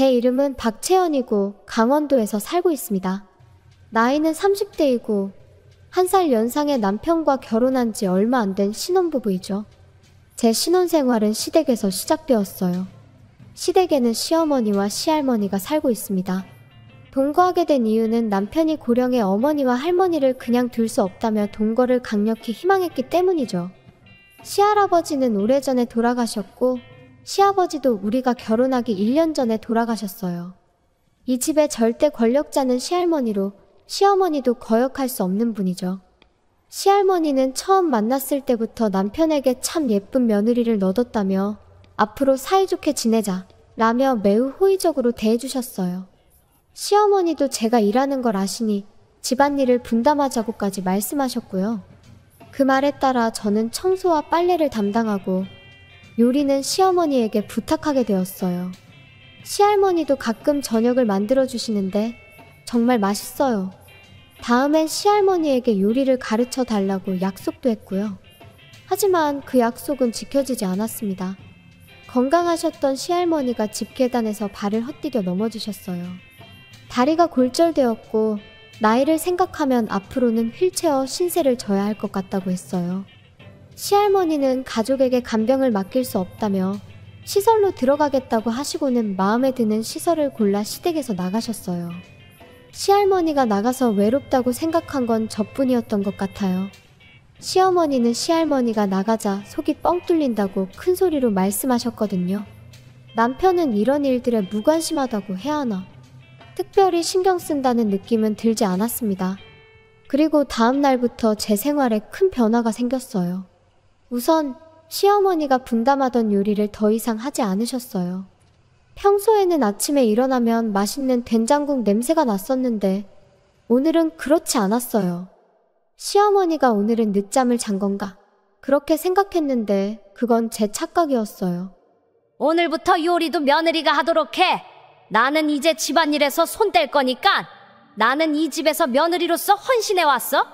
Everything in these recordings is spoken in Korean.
제 이름은 박채연이고 강원도에서 살고 있습니다. 나이는 30대이고 1살 연상의 남편과 결혼한 지 얼마 안 된 신혼부부이죠. 제 신혼생활은 시댁에서 시작되었어요. 시댁에는 시어머니와 시할머니가 살고 있습니다. 동거하게 된 이유는 남편이 고령의 어머니와 할머니를 그냥 둘 수 없다며 동거를 강력히 희망했기 때문이죠. 시할아버지는 오래전에 돌아가셨고 시아버지도 우리가 결혼하기 1년 전에 돌아가셨어요. 이 집의 절대 권력자는 시할머니로 시어머니도 거역할 수 없는 분이죠. 시할머니는 처음 만났을 때부터 남편에게 참 예쁜 며느리를 넣어뒀다며 앞으로 사이좋게 지내자 라며 매우 호의적으로 대해주셨어요. 시어머니도 제가 일하는 걸 아시니 집안일을 분담하자고까지 말씀하셨고요. 그 말에 따라 저는 청소와 빨래를 담당하고 요리는 시어머니에게 부탁하게 되었어요. 시할머니도 가끔 저녁을 만들어주시는데 정말 맛있어요. 다음엔 시할머니에게 요리를 가르쳐 달라고 약속도 했고요. 하지만 그 약속은 지켜지지 않았습니다. 건강하셨던 시할머니가 집 계단에서 발을 헛디뎌 넘어지셨어요. 다리가 골절되었고 나이를 생각하면 앞으로는 휠체어 신세를 져야 할 것 같다고 했어요. 시할머니는 가족에게 간병을 맡길 수 없다며 시설로 들어가겠다고 하시고는 마음에 드는 시설을 골라 시댁에서 나가셨어요. 시할머니가 나가서 외롭다고 생각한 건 저뿐이었던 것 같아요. 시어머니는 시할머니가 나가자 속이 뻥 뚫린다고 큰 소리로 말씀하셨거든요. 남편은 이런 일들에 무관심하다고 해야 하나? 특별히 신경 쓴다는 느낌은 들지 않았습니다. 그리고 다음 날부터 제 생활에 큰 변화가 생겼어요. 우선 시어머니가 분담하던 요리를 더 이상 하지 않으셨어요. 평소에는 아침에 일어나면 맛있는 된장국 냄새가 났었는데 오늘은 그렇지 않았어요. 시어머니가 오늘은 늦잠을 잔 건가? 그렇게 생각했는데 그건 제 착각이었어요. 오늘부터 요리도 며느리가 하도록 해. 나는 이제 집안일에서 손 뗄 거니까 나는 이 집에서 며느리로서 헌신해왔어.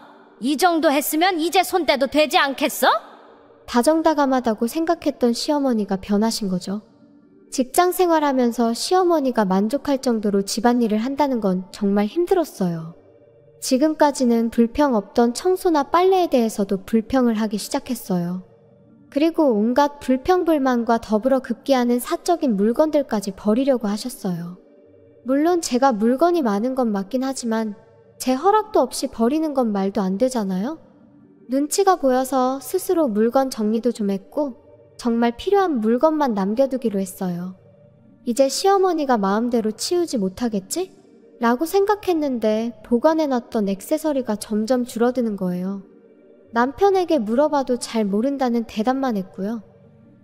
이 정도 했으면 이제 손 떼도 되지 않겠어? 다정다감하다고 생각했던 시어머니가 변하신 거죠. 직장 생활하면서 시어머니가 만족할 정도로 집안일을 한다는 건 정말 힘들었어요. 지금까지는 불평 없던 청소나 빨래에 대해서도 불평을 하기 시작했어요. 그리고 온갖 불평불만과 더불어 급기야는 사적인 물건들까지 버리려고 하셨어요. 물론 제가 물건이 많은 건 맞긴 하지만 제 허락도 없이 버리는 건 말도 안 되잖아요? 눈치가 보여서 스스로 물건 정리도 좀 했고 정말 필요한 물건만 남겨두기로 했어요. 이제 시어머니가 마음대로 치우지 못하겠지? 라고 생각했는데 보관해놨던 액세서리가 점점 줄어드는 거예요. 남편에게 물어봐도 잘 모른다는 대답만 했고요.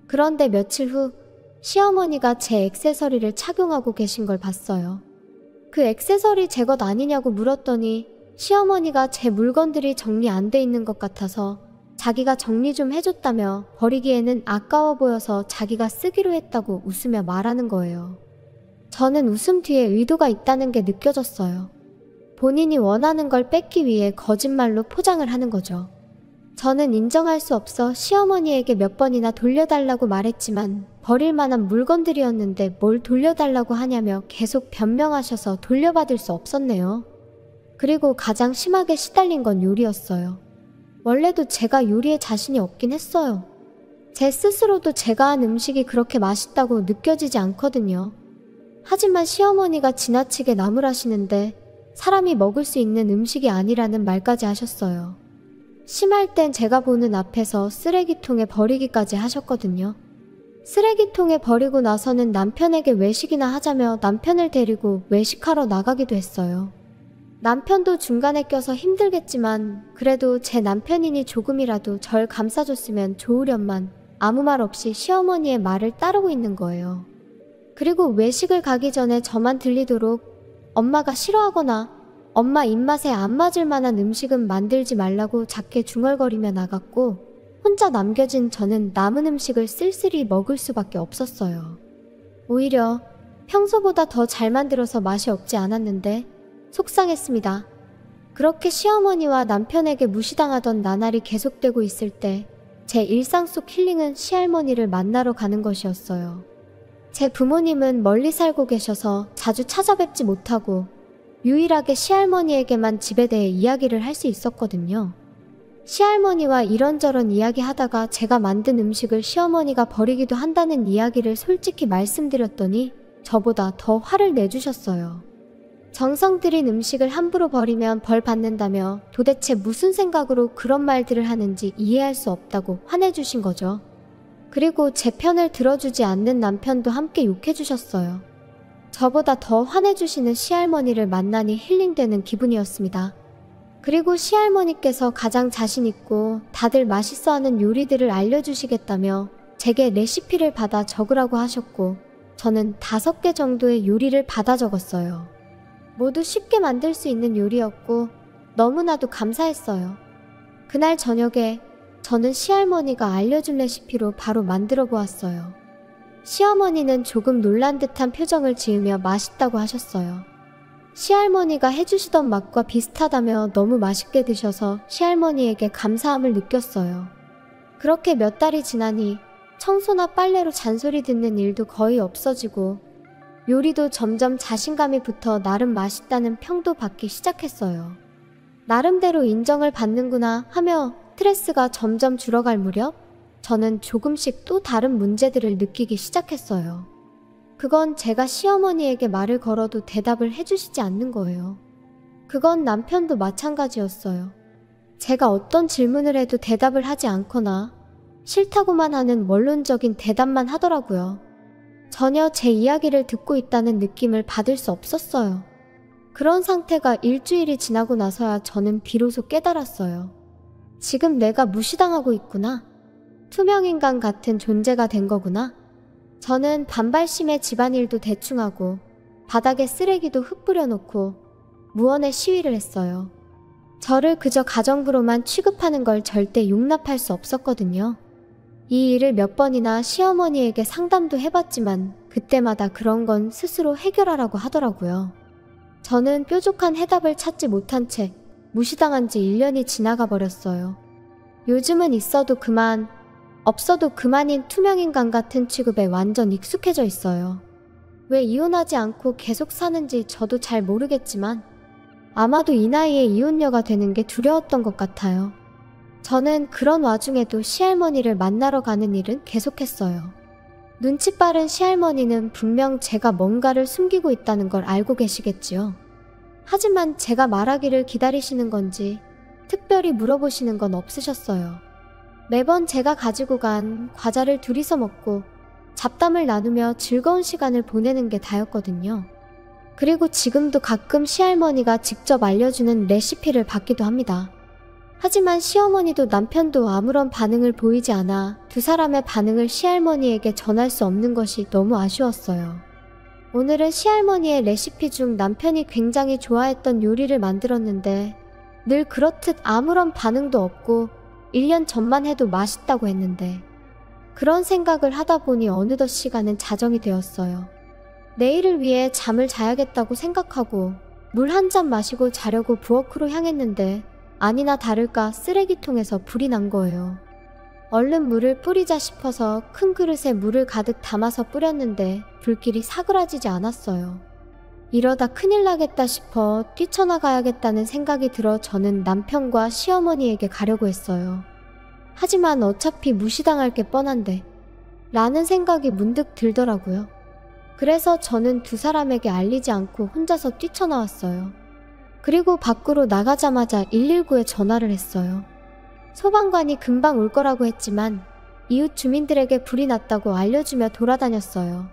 그런데 며칠 후 시어머니가 제 액세서리를 착용하고 계신 걸 봤어요. 그 액세서리 제 것 아니냐고 물었더니 시어머니가 제 물건들이 정리 안 돼 있는 것 같아서 자기가 정리 좀 해줬다며 버리기에는 아까워 보여서 자기가 쓰기로 했다고 웃으며 말하는 거예요. 저는 웃음 뒤에 의도가 있다는 게 느껴졌어요. 본인이 원하는 걸 뺏기 위해 거짓말로 포장을 하는 거죠. 저는 인정할 수 없어 시어머니에게 몇 번이나 돌려달라고 말했지만 버릴 만한 물건들이었는데 뭘 돌려달라고 하냐며 계속 변명하셔서 돌려받을 수 없었네요. 그리고 가장 심하게 시달린 건 요리였어요. 원래도 제가 요리에 자신이 없긴 했어요. 제 스스로도 제가 한 음식이 그렇게 맛있다고 느껴지지 않거든요. 하지만 시어머니가 지나치게 나무라시는데 사람이 먹을 수 있는 음식이 아니라는 말까지 하셨어요. 심할 땐 제가 보는 앞에서 쓰레기통에 버리기까지 하셨거든요. 쓰레기통에 버리고 나서는 남편에게 외식이나 하자며 남편을 데리고 외식하러 나가기도 했어요. 남편도 중간에 껴서 힘들겠지만 그래도 제 남편이니 조금이라도 절 감싸줬으면 좋으련만 아무 말 없이 시어머니의 말을 따르고 있는 거예요. 그리고 외식을 가기 전에 저만 들리도록 엄마가 싫어하거나 엄마 입맛에 안 맞을 만한 음식은 만들지 말라고 작게 중얼거리며 나갔고 혼자 남겨진 저는 남은 음식을 쓸쓸히 먹을 수밖에 없었어요. 오히려 평소보다 더 잘 만들어서 맛이 없지 않았는데 속상했습니다. 그렇게 시어머니와 남편에게 무시당하던 나날이 계속되고 있을 때 제 일상 속 힐링은 시할머니를 만나러 가는 것이었어요. 제 부모님은 멀리 살고 계셔서 자주 찾아뵙지 못하고 유일하게 시할머니에게만 집에 대해 이야기를 할 수 있었거든요. 시할머니와 이런저런 이야기하다가 제가 만든 음식을 시어머니가 버리기도 한다는 이야기를 솔직히 말씀드렸더니 저보다 더 화를 내주셨어요. 정성 들인 음식을 함부로 버리면 벌 받는다며 도대체 무슨 생각으로 그런 말들을 하는지 이해할 수 없다고 화내주신 거죠. 그리고 제 편을 들어주지 않는 남편도 함께 욕해주셨어요. 저보다 더 화내주시는 시할머니를 만나니 힐링되는 기분이었습니다. 그리고 시할머니께서 가장 자신있고 다들 맛있어하는 요리들을 알려주시겠다며 제게 레시피를 받아 적으라고 하셨고 저는 5개 정도의 요리를 받아 적었어요. 모두 쉽게 만들 수 있는 요리였고 너무나도 감사했어요. 그날 저녁에 저는 시할머니가 알려준 레시피로 바로 만들어 보았어요. 시어머니는 조금 놀란 듯한 표정을 지으며 맛있다고 하셨어요. 시할머니가 해주시던 맛과 비슷하다며 너무 맛있게 드셔서 시할머니에게 감사함을 느꼈어요. 그렇게 몇 달이 지나니 청소나 빨래로 잔소리 듣는 일도 거의 없어지고 요리도 점점 자신감이 붙어 나름 맛있다는 평도 받기 시작했어요. 나름대로 인정을 받는구나 하며 스트레스가 점점 줄어갈 무렵 저는 조금씩 또 다른 문제들을 느끼기 시작했어요. 그건 제가 시어머니에게 말을 걸어도 대답을 해주시지 않는 거예요. 그건 남편도 마찬가지였어요. 제가 어떤 질문을 해도 대답을 하지 않거나 싫다고만 하는 원론적인 대답만 하더라고요. 전혀 제 이야기를 듣고 있다는 느낌을 받을 수 없었어요. 그런 상태가 일주일이 지나고 나서야 저는 비로소 깨달았어요. 지금 내가 무시당하고 있구나. 투명인간 같은 존재가 된 거구나. 저는 반발심에 집안일도 대충 하고 바닥에 쓰레기도 흙 뿌려놓고 무언의 시위를 했어요. 저를 그저 가정부로만 취급하는 걸 절대 용납할 수 없었거든요. 이 일을 몇 번이나 시어머니에게 상담도 해봤지만 그때마다 그런 건 스스로 해결하라고 하더라고요. 저는 뾰족한 해답을 찾지 못한 채 무시당한 지 1년이 지나가 버렸어요. 요즘은 있어도 그만, 없어도 그만인 투명인간 같은 취급에 완전 익숙해져 있어요. 왜 이혼하지 않고 계속 사는지 저도 잘 모르겠지만 아마도 이 나이에 이혼녀가 되는 게 두려웠던 것 같아요. 저는 그런 와중에도 시할머니를 만나러 가는 일은 계속했어요. 눈치 빠른 시할머니는 분명 제가 뭔가를 숨기고 있다는 걸 알고 계시겠지요. 하지만 제가 말하기를 기다리시는 건지 특별히 물어보시는 건 없으셨어요. 매번 제가 가지고 간 과자를 둘이서 먹고 잡담을 나누며 즐거운 시간을 보내는 게 다였거든요. 그리고 지금도 가끔 시할머니가 직접 알려주는 레시피를 받기도 합니다. 하지만 시어머니도 남편도 아무런 반응을 보이지 않아 두 사람의 반응을 시할머니에게 전할 수 없는 것이 너무 아쉬웠어요. 오늘은 시할머니의 레시피 중 남편이 굉장히 좋아했던 요리를 만들었는데 늘 그렇듯 아무런 반응도 없고 1년 전만 해도 맛있다고 했는데 그런 생각을 하다 보니 어느덧 시간은 자정이 되었어요. 내일을 위해 잠을 자야겠다고 생각하고 물 한 잔 마시고 자려고 부엌으로 향했는데 아니나 다를까 쓰레기통에서 불이 난 거예요. 얼른 물을 뿌리자 싶어서 큰 그릇에 물을 가득 담아서 뿌렸는데 불길이 사그라지지 않았어요. 이러다 큰일 나겠다 싶어 뛰쳐나가야겠다는 생각이 들어 저는 남편과 시어머니에게 가려고 했어요. 하지만 어차피 무시당할 게 뻔한데 라는 생각이 문득 들더라고요. 그래서 저는 두 사람에게 알리지 않고 혼자서 뛰쳐나왔어요. 그리고 밖으로 나가자마자 119에 전화를 했어요. 소방관이 금방 올 거라고 했지만 이웃 주민들에게 불이 났다고 알려주며 돌아다녔어요.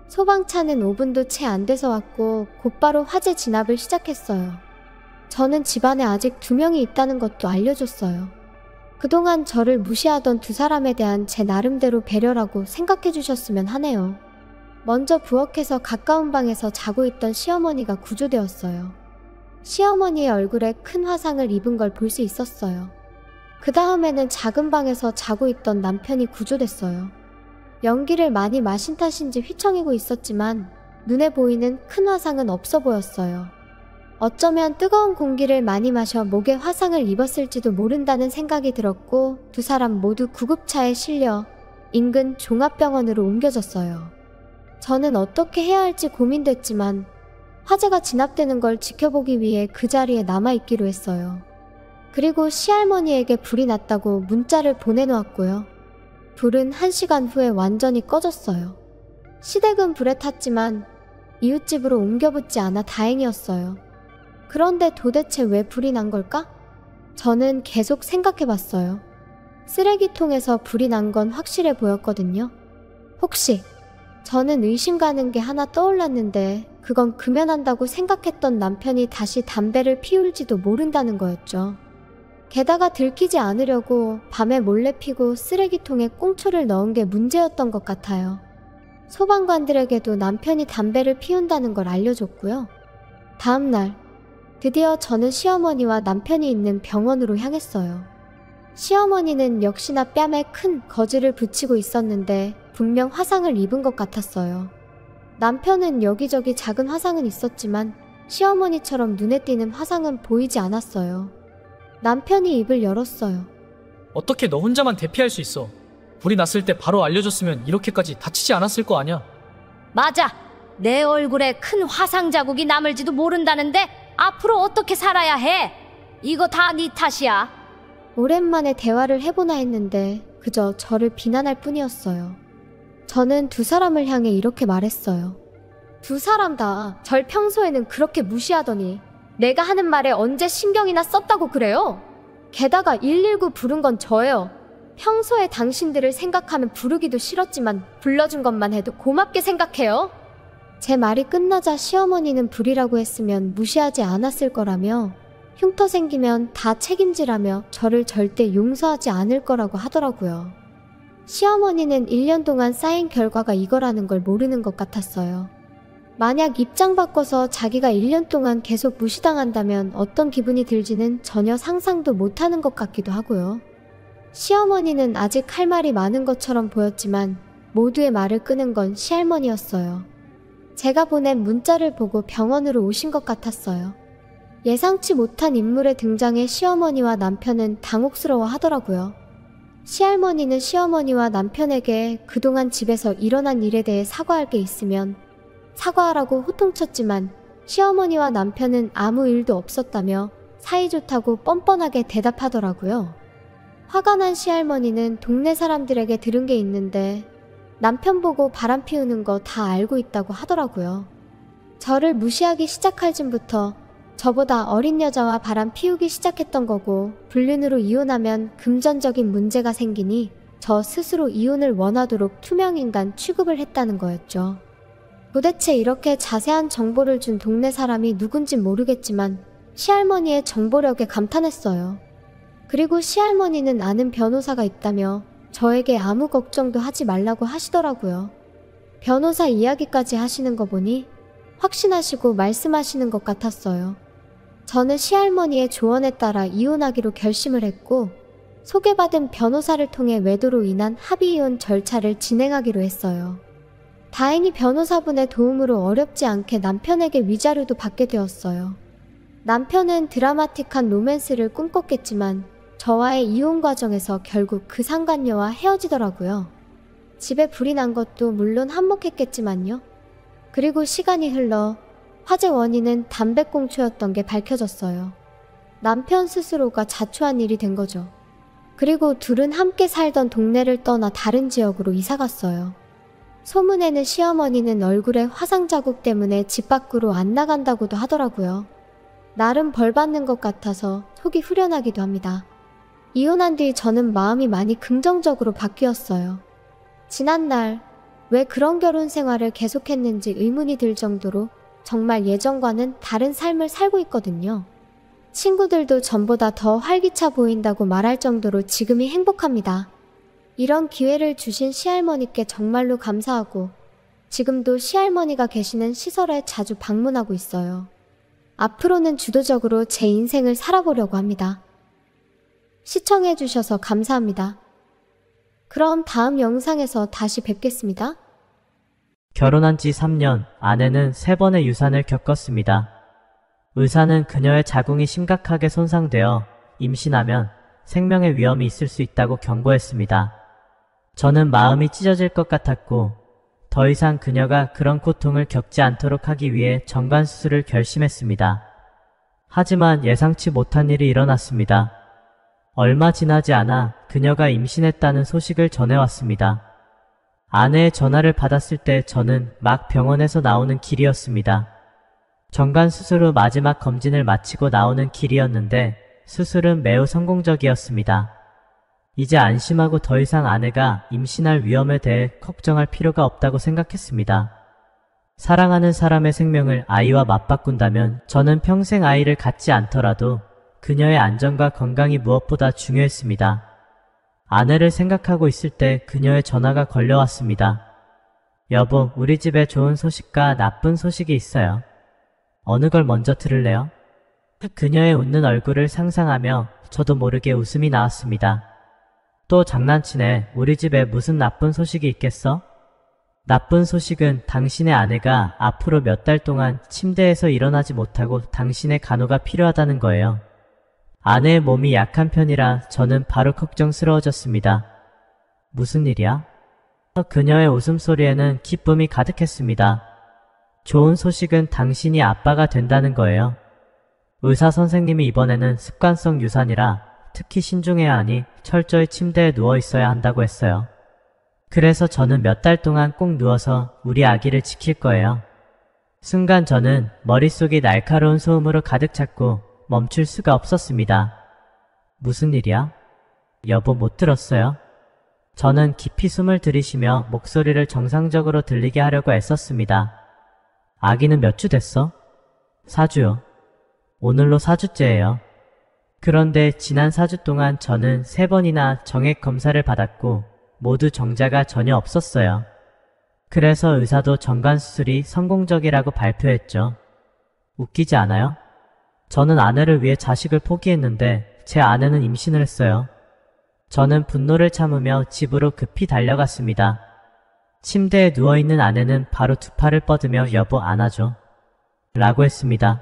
소방차는 5분도 채 안 돼서 왔고 곧바로 화재 진압을 시작했어요. 저는 집안에 아직 2명이 있다는 것도 알려줬어요. 그동안 저를 무시하던 두 사람에 대한 제 나름대로 배려라고 생각해 주셨으면 하네요. 먼저 부엌에서 가까운 방에서 자고 있던 시어머니가 구조되었어요. 시어머니의 얼굴에 큰 화상을 입은 걸 볼 수 있었어요. 그 다음에는 작은 방에서 자고 있던 남편이 구조됐어요. 연기를 많이 마신 탓인지 휘청이고 있었지만 눈에 보이는 큰 화상은 없어 보였어요. 어쩌면 뜨거운 공기를 많이 마셔 목에 화상을 입었을지도 모른다는 생각이 들었고 두 사람 모두 구급차에 실려 인근 종합병원으로 옮겨졌어요. 저는 어떻게 해야 할지 고민됐지만 화재가 진압되는 걸 지켜보기 위해 그 자리에 남아있기로 했어요. 그리고 시할머니에게 불이 났다고 문자를 보내놓았고요. 불은 1시간 후에 완전히 꺼졌어요. 시댁은 불에 탔지만 이웃집으로 옮겨붙지 않아 다행이었어요. 그런데 도대체 왜 불이 난 걸까? 저는 계속 생각해봤어요. 쓰레기통에서 불이 난 건 확실해 보였거든요. 혹시 저는 의심 가는 게 하나 떠올랐는데 그건 금연한다고 생각했던 남편이 다시 담배를 피울지도 모른다는 거였죠. 게다가 들키지 않으려고 밤에 몰래 피고 쓰레기통에 꽁초를 넣은 게 문제였던 것 같아요. 소방관들에게도 남편이 담배를 피운다는 걸 알려줬고요. 다음 날 드디어 저는 시어머니와 남편이 있는 병원으로 향했어요. 시어머니는 역시나 뺨에 큰 거즈를 붙이고 있었는데 분명 화상을 입은 것 같았어요. 남편은 여기저기 작은 화상은 있었지만 시어머니처럼 눈에 띄는 화상은 보이지 않았어요. 남편이 입을 열었어요. 어떻게 너 혼자만 대피할 수 있어? 불이 났을 때 바로 알려줬으면 이렇게까지 다치지 않았을 거 아냐? 맞아. 내 얼굴에 큰 화상 자국이 남을지도 모른다는데 앞으로 어떻게 살아야 해? 이거 다 네 탓이야. 오랜만에 대화를 해보나 했는데 그저 저를 비난할 뿐이었어요. 저는 두 사람을 향해 이렇게 말했어요. 두 사람 다 절 평소에는 그렇게 무시하더니 내가 하는 말에 언제 신경이나 썼다고 그래요? 게다가 119 부른 건 저예요. 평소에 당신들을 생각하면 부르기도 싫었지만 불러준 것만 해도 고맙게 생각해요. 제 말이 끝나자 시어머니는 불이라고 했으면 무시하지 않았을 거라며 흉터 생기면 다 책임지라며 저를 절대 용서하지 않을 거라고 하더라고요. 시어머니는 1년 동안 쌓인 결과가 이거라는 걸 모르는 것 같았어요. 만약 입장 바꿔서 자기가 1년 동안 계속 무시당한다면 어떤 기분이 들지는 전혀 상상도 못하는 것 같기도 하고요. 시어머니는 아직 할 말이 많은 것처럼 보였지만 모두의 말을 끄는 건 시할머니였어요. 제가 보낸 문자를 보고 병원으로 오신 것 같았어요. 예상치 못한 인물의 등장에 시어머니와 남편은 당혹스러워 하더라고요. 시할머니는 시어머니와 남편에게 그동안 집에서 일어난 일에 대해 사과할 게 있으면 사과하라고 호통쳤지만 시어머니와 남편은 아무 일도 없었다며 사이좋다고 뻔뻔하게 대답하더라고요. 화가 난 시할머니는 동네 사람들에게 들은 게 있는데 남편 보고 바람 피우는 거 다 알고 있다고 하더라고요. 저를 무시하기 시작할 즈음부터 저보다 어린 여자와 바람 피우기 시작했던 거고 불륜으로 이혼하면 금전적인 문제가 생기니 저 스스로 이혼을 원하도록 투명인간 취급을 했다는 거였죠. 도대체 이렇게 자세한 정보를 준 동네 사람이 누군진 모르겠지만 시할머니의 정보력에 감탄했어요. 그리고 시할머니는 아는 변호사가 있다며 저에게 아무 걱정도 하지 말라고 하시더라고요. 변호사 이야기까지 하시는 거 보니 확신하시고 말씀하시는 것 같았어요. 저는 시할머니의 조언에 따라 이혼하기로 결심을 했고 소개받은 변호사를 통해 외도로 인한 합의이혼 절차를 진행하기로 했어요. 다행히 변호사분의 도움으로 어렵지 않게 남편에게 위자료도 받게 되었어요. 남편은 드라마틱한 로맨스를 꿈꿨겠지만 저와의 이혼 과정에서 결국 그 상간녀와 헤어지더라고요. 집에 불이 난 것도 물론 한몫했겠지만요. 그리고 시간이 흘러 화재 원인은 담배꽁초였던 게 밝혀졌어요. 남편 스스로가 자초한 일이 된 거죠. 그리고 둘은 함께 살던 동네를 떠나 다른 지역으로 이사갔어요. 소문에는 시어머니는 얼굴에 화상 자국 때문에 집 밖으로 안 나간다고도 하더라고요. 나름 벌 받는 것 같아서 속이 후련하기도 합니다. 이혼한 뒤 저는 마음이 많이 긍정적으로 바뀌었어요. 지난날 왜 그런 결혼 생활을 계속했는지 의문이 들 정도로 정말 예전과는 다른 삶을 살고 있거든요. 친구들도 전보다 더 활기차 보인다고 말할 정도로 지금이 행복합니다. 이런 기회를 주신 시할머니께 정말로 감사하고 지금도 시할머니가 계시는 시설에 자주 방문하고 있어요. 앞으로는 주도적으로 제 인생을 살아보려고 합니다. 시청해주셔서 감사합니다. 그럼 다음 영상에서 다시 뵙겠습니다. 결혼한 지 3년, 아내는 3번의 유산을 겪었습니다. 의사는 그녀의 자궁이 심각하게 손상되어 임신하면 생명의 위험이 있을 수 있다고 경고했습니다. 저는 마음이 찢어질 것 같았고 더 이상 그녀가 그런 고통을 겪지 않도록 하기 위해 정관수술을 결심했습니다. 하지만 예상치 못한 일이 일어났습니다. 얼마 지나지 않아 그녀가 임신했다는 소식을 전해왔습니다. 아내의 전화를 받았을 때 저는 막 병원에서 나오는 길이었습니다. 정관수술 후 마지막 검진을 마치고 나오는 길이었는데 수술은 매우 성공적이었습니다. 이제 안심하고 더 이상 아내가 임신할 위험에 대해 걱정할 필요가 없다고 생각했습니다. 사랑하는 사람의 생명을 아이와 맞바꾼다면 저는 평생 아이를 갖지 않더라도 그녀의 안전과 건강이 무엇보다 중요했습니다. 아내를 생각하고 있을 때 그녀의 전화가 걸려왔습니다. 여보, 우리 집에 좋은 소식과 나쁜 소식이 있어요. 어느 걸 먼저 들을래요? 그녀의 웃는 얼굴을 상상하며 저도 모르게 웃음이 나왔습니다. 또 장난치네. 우리 집에 무슨 나쁜 소식이 있겠어? 나쁜 소식은 당신의 아내가 앞으로 몇 달 동안 침대에서 일어나지 못하고 당신의 간호가 필요하다는 거예요. 아내의 몸이 약한 편이라 저는 바로 걱정스러워졌습니다. 무슨 일이야? 그녀의 웃음소리에는 기쁨이 가득했습니다. 좋은 소식은 당신이 아빠가 된다는 거예요. 의사 선생님이 이번에는 습관성 유산이라 특히 신중해야 하니 철저히 침대에 누워 있어야 한다고 했어요. 그래서 저는 몇 달 동안 꼭 누워서 우리 아기를 지킬 거예요. 순간 저는 머릿속이 날카로운 소음으로 가득 찼고 멈출 수가 없었습니다. 무슨 일이야? 여보, 못 들었어요? 저는 깊이 숨을 들이쉬며 목소리를 정상적으로 들리게 하려고 애썼습니다. 아기는 몇 주 됐어? 4주요. 오늘로 4주째예요. 그런데 지난 4주 동안 저는 3번이나 정액 검사를 받았고 모두 정자가 전혀 없었어요. 그래서 의사도 정관수술이 성공적이라고 발표했죠. 웃기지 않아요? 저는 아내를 위해 자식을 포기했는데 제 아내는 임신을 했어요. 저는 분노를 참으며 집으로 급히 달려갔습니다. 침대에 누워있는 아내는 바로 두 팔을 뻗으며 여보 안아줘 라고 했습니다.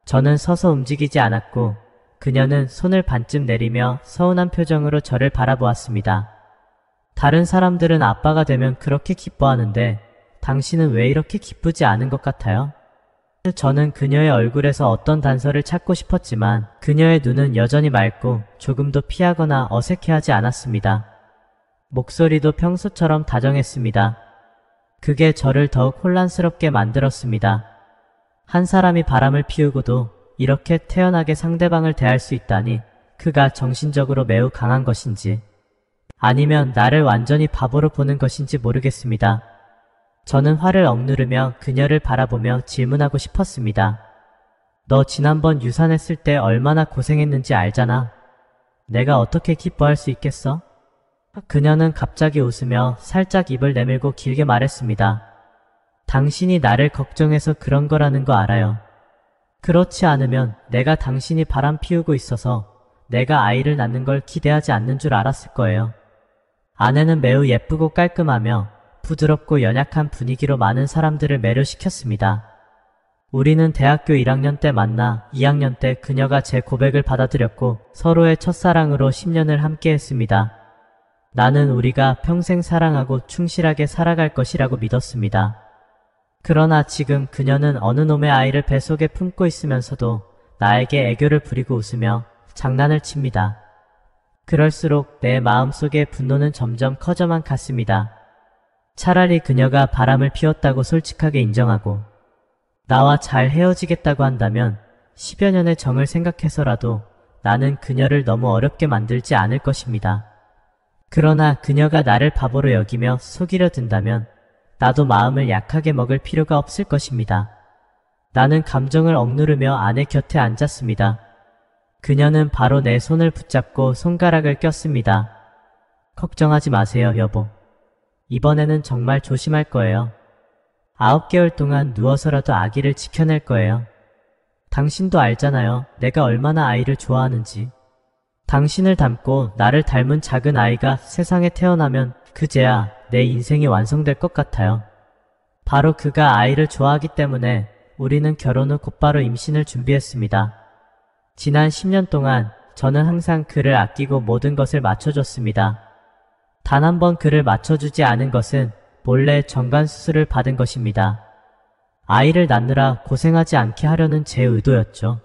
저는 서서 움직이지 않았고 그녀는 손을 반쯤 내리며 서운한 표정으로 저를 바라보았습니다. 다른 사람들은 아빠가 되면 그렇게 기뻐하는데 당신은 왜 이렇게 기쁘지 않은 것 같아요? 저는 그녀의 얼굴에서 어떤 단서를 찾고 싶었지만 그녀의 눈은 여전히 맑고 조금도 피하거나 어색해하지 않았습니다. 목소리도 평소처럼 다정했습니다. 그게 저를 더욱 혼란스럽게 만들었습니다. 한 사람이 바람을 피우고도 이렇게 태연하게 상대방을 대할 수 있다니 그가 정신적으로 매우 강한 것인지 아니면 나를 완전히 바보로 보는 것인지 모르겠습니다. 저는 화를 억누르며 그녀를 바라보며 질문하고 싶었습니다. 너 지난번 유산했을 때 얼마나 고생했는지 알잖아. 내가 어떻게 기뻐할 수 있겠어? 그녀는 갑자기 웃으며 살짝 입을 내밀고 길게 말했습니다. 당신이 나를 걱정해서 그런 거라는 거 알아요. 그렇지 않으면 내가 당신이 바람 피우고 있어서 내가 아이를 낳는 걸 기대하지 않는 줄 알았을 거예요. 아내는 매우 예쁘고 깔끔하며 부드럽고 연약한 분위기로 많은 사람들을 매료시켰습니다. 우리는 대학교 1학년 때 만나 2학년 때 그녀가 제 고백을 받아들였고 서로의 첫사랑으로 10년을 함께 했습니다. 나는 우리가 평생 사랑하고 충실하게 살아갈 것이라고 믿었습니다. 그러나 지금 그녀는 어느 놈의 아이를 뱃속에 품고 있으면서도 나에게 애교를 부리고 웃으며 장난을 칩니다. 그럴수록 내 마음속의 분노는 점점 커져만 갔습니다. 차라리 그녀가 바람을 피웠다고 솔직하게 인정하고 나와 잘 헤어지겠다고 한다면 10여 년의 정을 생각해서라도 나는 그녀를 너무 어렵게 만들지 않을 것입니다. 그러나 그녀가 나를 바보로 여기며 속이려 든다면 나도 마음을 약하게 먹을 필요가 없을 것입니다. 나는 감정을 억누르며 아내 곁에 앉았습니다. 그녀는 바로 내 손을 붙잡고 손가락을 꼈습니다. 걱정하지 마세요, 여보. 이번에는 정말 조심할 거예요. 9개월 동안 누워서라도 아기를 지켜낼 거예요. 당신도 알잖아요. 내가 얼마나 아이를 좋아하는지. 당신을 닮고 나를 닮은 작은 아이가 세상에 태어나면 그제야 내 인생이 완성될 것 같아요. 바로 그가 아이를 좋아하기 때문에 우리는 결혼 후 곧바로 임신을 준비했습니다. 지난 10년 동안 저는 항상 그를 아끼고 모든 것을 맞춰줬습니다. 단 한 번 그를 맞춰주지 않은 것은 몰래 정관수술을 받은 것입니다. 아이를 낳느라 고생하지 않게 하려는 제 의도였죠.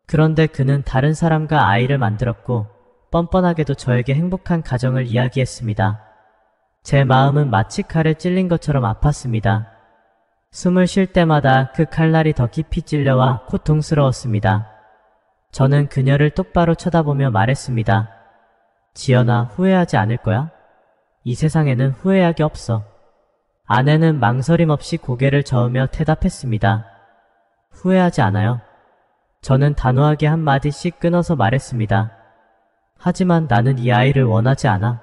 그런데 그는 다른 사람과 아이를 만들었고 뻔뻔하게도 저에게 행복한 가정을 이야기했습니다. 제 마음은 마치 칼에 찔린 것처럼 아팠습니다. 숨을 쉴 때마다 그 칼날이 더 깊이 찔려와 고통스러웠습니다. 저는 그녀를 똑바로 쳐다보며 말했습니다. 지연아, 후회하지 않을 거야? 이 세상에는 후회하기 없어. 아내는 망설임 없이 고개를 저으며 대답했습니다. 후회하지 않아요. 저는 단호하게 한마디씩 끊어서 말했습니다. 하지만 나는 이 아이를 원하지 않아.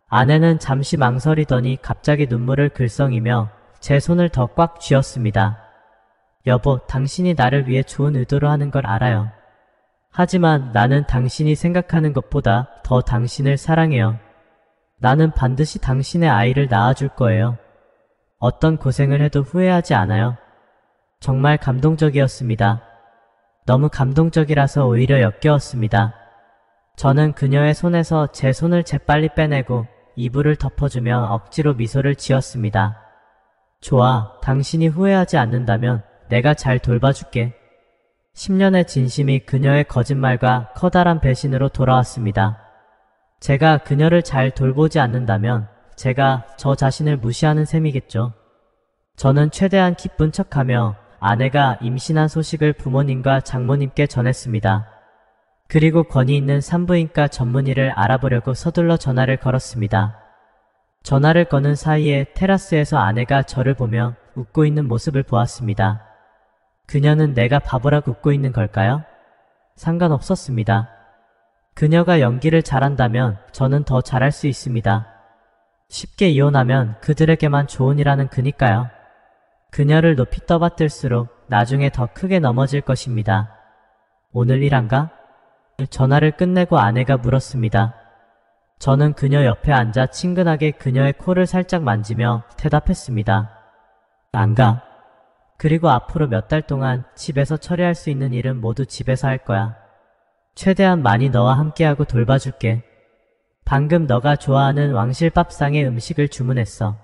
아내는 잠시 망설이더니 갑자기 눈물을 글썽이며 제 손을 더 꽉 쥐었습니다. 여보, 당신이 나를 위해 좋은 의도로 하는 걸 알아요. 하지만 나는 당신이 생각하는 것보다 더 당신을 사랑해요. 나는 반드시 당신의 아이를 낳아줄 거예요. 어떤 고생을 해도 후회하지 않아요. 정말 감동적이었습니다. 너무 감동적이라서 오히려 역겨웠습니다. 저는 그녀의 손에서 제 손을 재빨리 빼내고 이불을 덮어주며 억지로 미소를 지었습니다. 좋아, 당신이 후회하지 않는다면 내가 잘 돌봐줄게. 10년의 진심이 그녀의 거짓말과 커다란 배신으로 돌아왔습니다. 제가 그녀를 잘 돌보지 않는다면 제가 저 자신을 무시하는 셈이겠죠. 저는 최대한 기쁜 척하며 아내가 임신한 소식을 부모님과 장모님께 전했습니다. 그리고 권위 있는 산부인과 전문의를 알아보려고 서둘러 전화를 걸었습니다. 전화를 거는 사이에 테라스에서 아내가 저를 보며 웃고 있는 모습을 보았습니다. 그녀는 내가 바보라고 웃고 있는 걸까요? 상관없었습니다. 그녀가 연기를 잘한다면 저는 더 잘할 수 있습니다. 쉽게 이혼하면 그들에게만 좋은 일하는 그니까요. 그녀를 높이 떠받들수록 나중에 더 크게 넘어질 것입니다. 오늘 일한가? 전화를 끝내고 아내가 물었습니다. 저는 그녀 옆에 앉아 친근하게 그녀의 코를 살짝 만지며 대답했습니다. 안 가. 그리고 앞으로 몇 달 동안 집에서 처리할 수 있는 일은 모두 집에서 할 거야. 최대한 많이 너와 함께하고 돌봐줄게. 방금 너가 좋아하는 왕실밥상의 음식을 주문했어.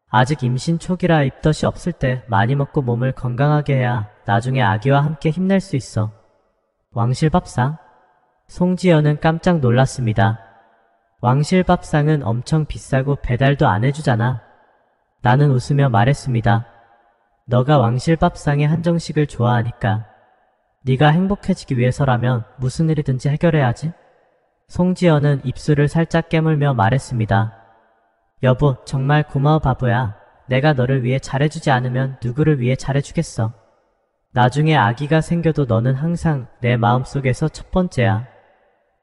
아직 임신 초기라 입덧이 없을 때 많이 먹고 몸을 건강하게 해야 나중에 아기와 함께 힘낼 수 있어. 왕실밥상? 송지연은 깜짝 놀랐습니다. 왕실밥상은 엄청 비싸고 배달도 안 해주잖아. 나는 웃으며 말했습니다. 너가 왕실밥상의 한정식을 좋아하니까. 네가 행복해지기 위해서라면 무슨 일이든지 해결해야지. 송지연은 입술을 살짝 깨물며 말했습니다. 여보, 정말 고마워 바보야. 내가 너를 위해 잘해주지 않으면 누구를 위해 잘해주겠어. 나중에 아기가 생겨도 너는 항상 내 마음속에서 첫 번째야.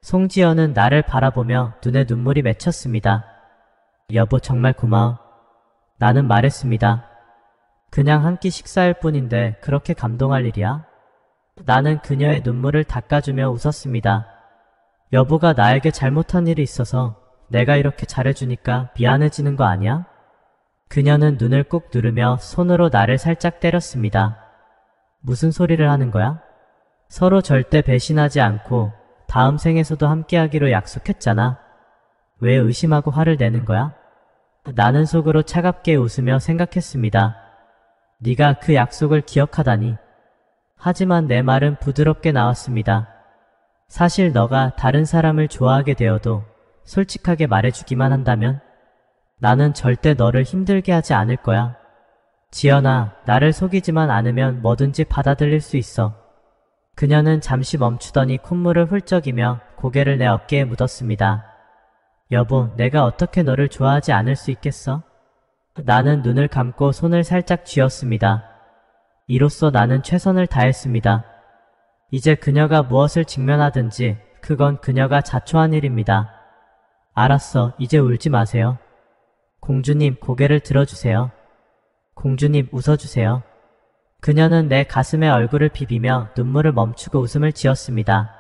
송지연은 나를 바라보며 눈에 눈물이 맺혔습니다. 여보, 정말 고마워. 나는 말했습니다. 그냥 한 끼 식사일 뿐인데 그렇게 감동할 일이야? 나는 그녀의 눈물을 닦아주며 웃었습니다. 여보가 나에게 잘못한 일이 있어서 내가 이렇게 잘해주니까 미안해지는 거 아니야? 그녀는 눈을 꾹 누르며 손으로 나를 살짝 때렸습니다. 무슨 소리를 하는 거야? 서로 절대 배신하지 않고 다음 생에서도 함께하기로 약속했잖아. 왜 의심하고 화를 내는 거야? 나는 속으로 차갑게 웃으며 생각했습니다. 네가 그 약속을 기억하다니. 하지만 내 말은 부드럽게 나왔습니다. 사실 너가 다른 사람을 좋아하게 되어도 솔직하게 말해주기만 한다면 나는 절대 너를 힘들게 하지 않을 거야. 지연아, 나를 속이지만 않으면 뭐든지 받아들일 수 있어. 그녀는 잠시 멈추더니 콧물을 훌쩍이며 고개를 내 어깨에 묻었습니다. 여보, 내가 어떻게 너를 좋아하지 않을 수 있겠어? 나는 눈을 감고 손을 살짝 쥐었습니다. 이로써 나는 최선을 다했습니다. 이제 그녀가 무엇을 직면하든지 그건 그녀가 자초한 일입니다. 알았어, 이제 울지 마세요. 공주님, 고개를 들어주세요. 공주님, 웃어주세요. 그녀는 내 가슴에 얼굴을 비비며 눈물을 멈추고 웃음을 지었습니다.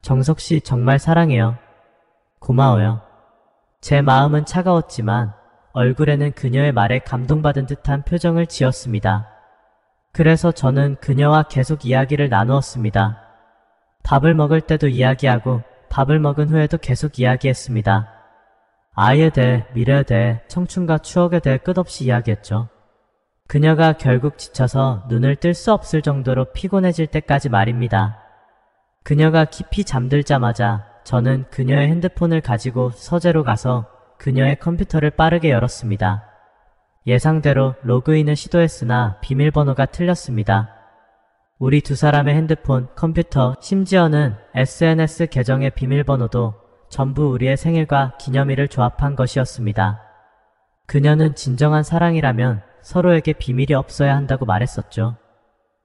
정석씨, 정말 사랑해요. 고마워요. 제 마음은 차가웠지만 얼굴에는 그녀의 말에 감동받은 듯한 표정을 지었습니다. 그래서 저는 그녀와 계속 이야기를 나누었습니다. 밥을 먹을 때도 이야기하고 밥을 먹은 후에도 계속 이야기했습니다. 아이에 대해, 미래에 대해, 청춘과 추억에 대해 끝없이 이야기했죠. 그녀가 결국 지쳐서 눈을 뜰 수 없을 정도로 피곤해질 때까지 말입니다. 그녀가 깊이 잠들자마자 저는 그녀의 핸드폰을 가지고 서재로 가서 그녀의 컴퓨터를 빠르게 열었습니다. 예상대로 로그인을 시도했으나 비밀번호가 틀렸습니다. 우리 두 사람의 핸드폰, 컴퓨터, 심지어는 SNS 계정의 비밀번호도 전부 우리의 생일과 기념일을 조합한 것이었습니다. 그녀는 진정한 사랑이라면 서로에게 비밀이 없어야 한다고 말했었죠.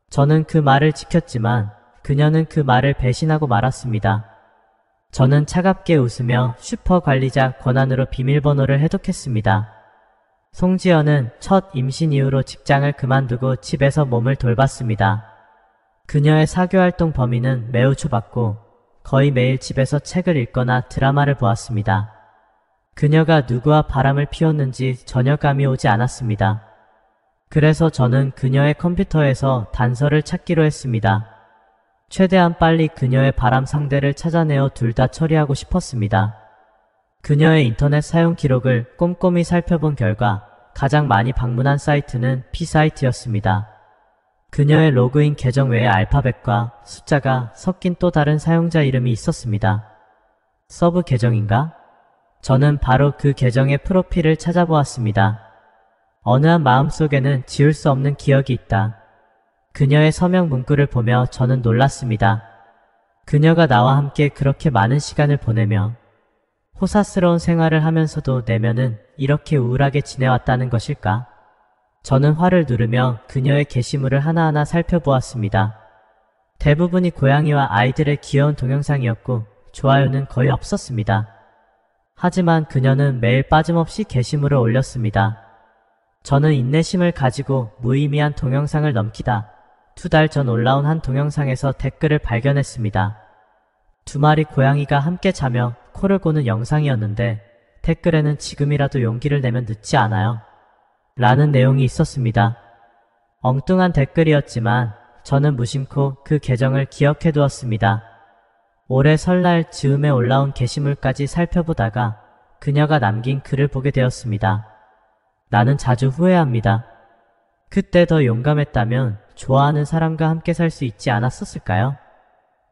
저는 그 말을 지켰지만 그녀는 그 말을 배신하고 말았습니다. 저는 차갑게 웃으며 슈퍼 관리자 권한으로 비밀번호를 해독했습니다. 송지연은 첫 임신 이후로 직장을 그만두고 집에서 몸을 돌봤습니다. 그녀의 사교활동 범위는 매우 좁았고 거의 매일 집에서 책을 읽거나 드라마를 보았습니다. 그녀가 누구와 바람을 피웠는지 전혀 감이 오지 않았습니다. 그래서 저는 그녀의 컴퓨터에서 단서를 찾기로 했습니다. 최대한 빨리 그녀의 바람 상대를 찾아내어 둘 다 처리하고 싶었습니다. 그녀의 인터넷 사용 기록을 꼼꼼히 살펴본 결과 가장 많이 방문한 사이트는 P사이트였습니다. 그녀의 로그인 계정 외에 알파벳과 숫자가 섞인 또 다른 사용자 이름이 있었습니다. 서브 계정인가? 저는 바로 그 계정의 프로필을 찾아보았습니다. 어느 한 마음속에는 지울 수 없는 기억이 있다. 그녀의 서명 문구를 보며 저는 놀랐습니다. 그녀가 나와 함께 그렇게 많은 시간을 보내며 호사스러운 생활을 하면서도 내면은 이렇게 우울하게 지내왔다는 것일까? 저는 화를 누르며 그녀의 게시물을 하나하나 살펴보았습니다. 대부분이 고양이와 아이들의 귀여운 동영상이었고 좋아요는 거의 없었습니다. 하지만 그녀는 매일 빠짐없이 게시물을 올렸습니다. 저는 인내심을 가지고 무의미한 동영상을 넘기다 2달 전 올라온 한 동영상에서 댓글을 발견했습니다. 2마리 고양이가 함께 자며 코를 고는 영상이었는데 댓글에는 지금이라도 용기를 내면 늦지 않아요 라는 내용이 있었습니다. 엉뚱한 댓글이었지만 저는 무심코 그 계정을 기억해 두었습니다. 올해 설날 즈음에 올라온 게시물까지 살펴보다가 그녀가 남긴 글을 보게 되었습니다. 나는 자주 후회합니다. 그때 더 용감했다면 좋아하는 사람과 함께 살 수 있지 않았었을까요?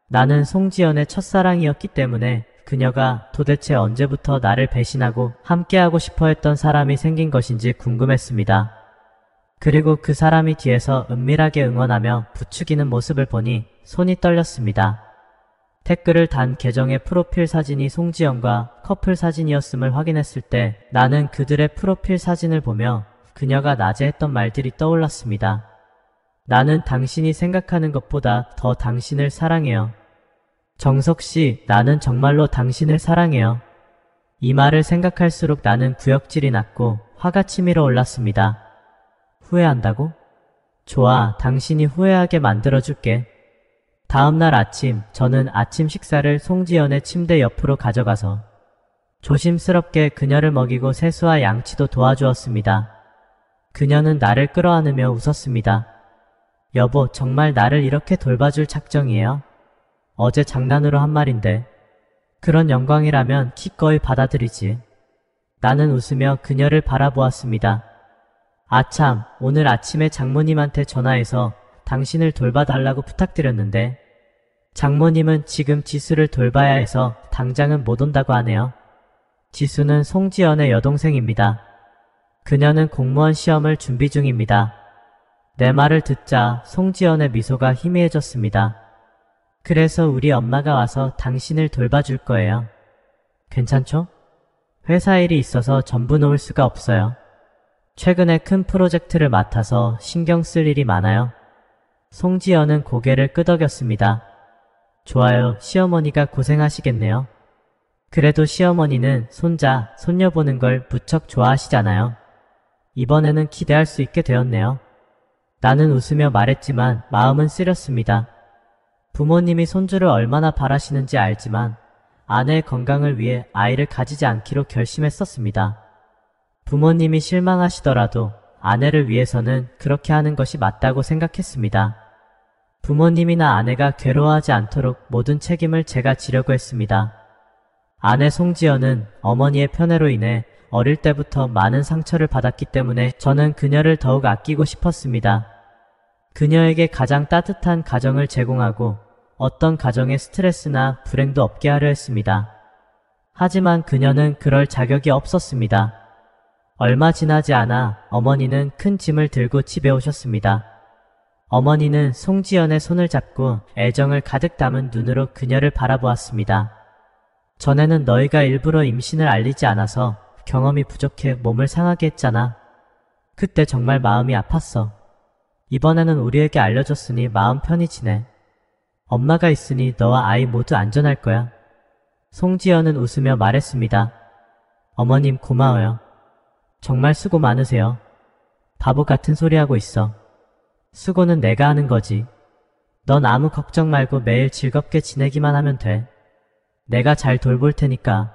나는 송지연의 첫사랑이었기 때문에 그녀가 도대체 언제부터 나를 배신하고 함께하고 싶어 했던 사람이 생긴 것인지 궁금했습니다. 그리고 그 사람이 뒤에서 은밀하게 응원하며 부추기는 모습을 보니 손이 떨렸습니다. 댓글을 단 계정의 프로필 사진이 송지연과 커플 사진이었음을 확인했을 때 나는 그들의 프로필 사진을 보며 그녀가 낮에 했던 말들이 떠올랐습니다. 나는 당신이 생각하는 것보다 더 당신을 사랑해요. 정석씨, 나는 정말로 당신을 사랑해요. 이 말을 생각할수록 나는 구역질이 났고 화가 치밀어 올랐습니다. 후회한다고? 좋아, 당신이 후회하게 만들어줄게. 다음날 아침, 저는 아침 식사를 송지연의 침대 옆으로 가져가서 조심스럽게 그녀를 먹이고 세수와 양치도 도와주었습니다. 그녀는 나를 끌어안으며 웃었습니다. 여보, 정말 나를 이렇게 돌봐줄 작정이에요? 어제 장난으로 한 말인데. 그런 영광이라면 기꺼이 받아들이지. 나는 웃으며 그녀를 바라보았습니다. 아참, 오늘 아침에 장모님한테 전화해서 당신을 돌봐달라고 부탁드렸는데 장모님은 지금 지수를 돌봐야 해서 당장은 못 온다고 하네요. 지수는 송지연의 여동생입니다. 그녀는 공무원 시험을 준비 중입니다. 내 말을 듣자 송지연의 미소가 희미해졌습니다. 그래서 우리 엄마가 와서 당신을 돌봐줄 거예요. 괜찮죠? 회사 일이 있어서 전부 놓을 수가 없어요. 최근에 큰 프로젝트를 맡아서 신경 쓸 일이 많아요. 송지연은 고개를 끄덕였습니다. 좋아요, 시어머니가 고생하시겠네요. 그래도 시어머니는 손자, 손녀 보는 걸 무척 좋아하시잖아요. 이번에는 기대할 수 있게 되었네요. 나는 웃으며 말했지만 마음은 쓰렸습니다. 부모님이 손주를 얼마나 바라시는지 알지만 아내의 건강을 위해 아이를 가지지 않기로 결심했었습니다. 부모님이 실망하시더라도 아내를 위해서는 그렇게 하는 것이 맞다고 생각했습니다. 부모님이나 아내가 괴로워하지 않도록 모든 책임을 제가 지려고 했습니다. 아내 송지연은 어머니의 편애로 인해 어릴 때부터 많은 상처를 받았기 때문에 저는 그녀를 더욱 아끼고 싶었습니다. 그녀에게 가장 따뜻한 가정을 제공하고 어떤 가정의 스트레스나 불행도 없게 하려 했습니다. 하지만 그녀는 그럴 자격이 없었습니다. 얼마 지나지 않아 어머니는 큰 짐을 들고 집에 오셨습니다. 어머니는 송지연의 손을 잡고 애정을 가득 담은 눈으로 그녀를 바라보았습니다. 전에는 너희가 일부러 임신을 알리지 않아서 경험이 부족해 몸을 상하게 했잖아. 그때 정말 마음이 아팠어. 이번에는 우리에게 알려줬으니 마음 편히 지내. 엄마가 있으니 너와 아이 모두 안전할 거야. 송지연은 웃으며 말했습니다. 어머님 고마워요. 정말 수고 많으세요. 바보 같은 소리 하고 있어. 수고는 내가 하는 거지. 넌 아무 걱정 말고 매일 즐겁게 지내기만 하면 돼. 내가 잘 돌볼 테니까.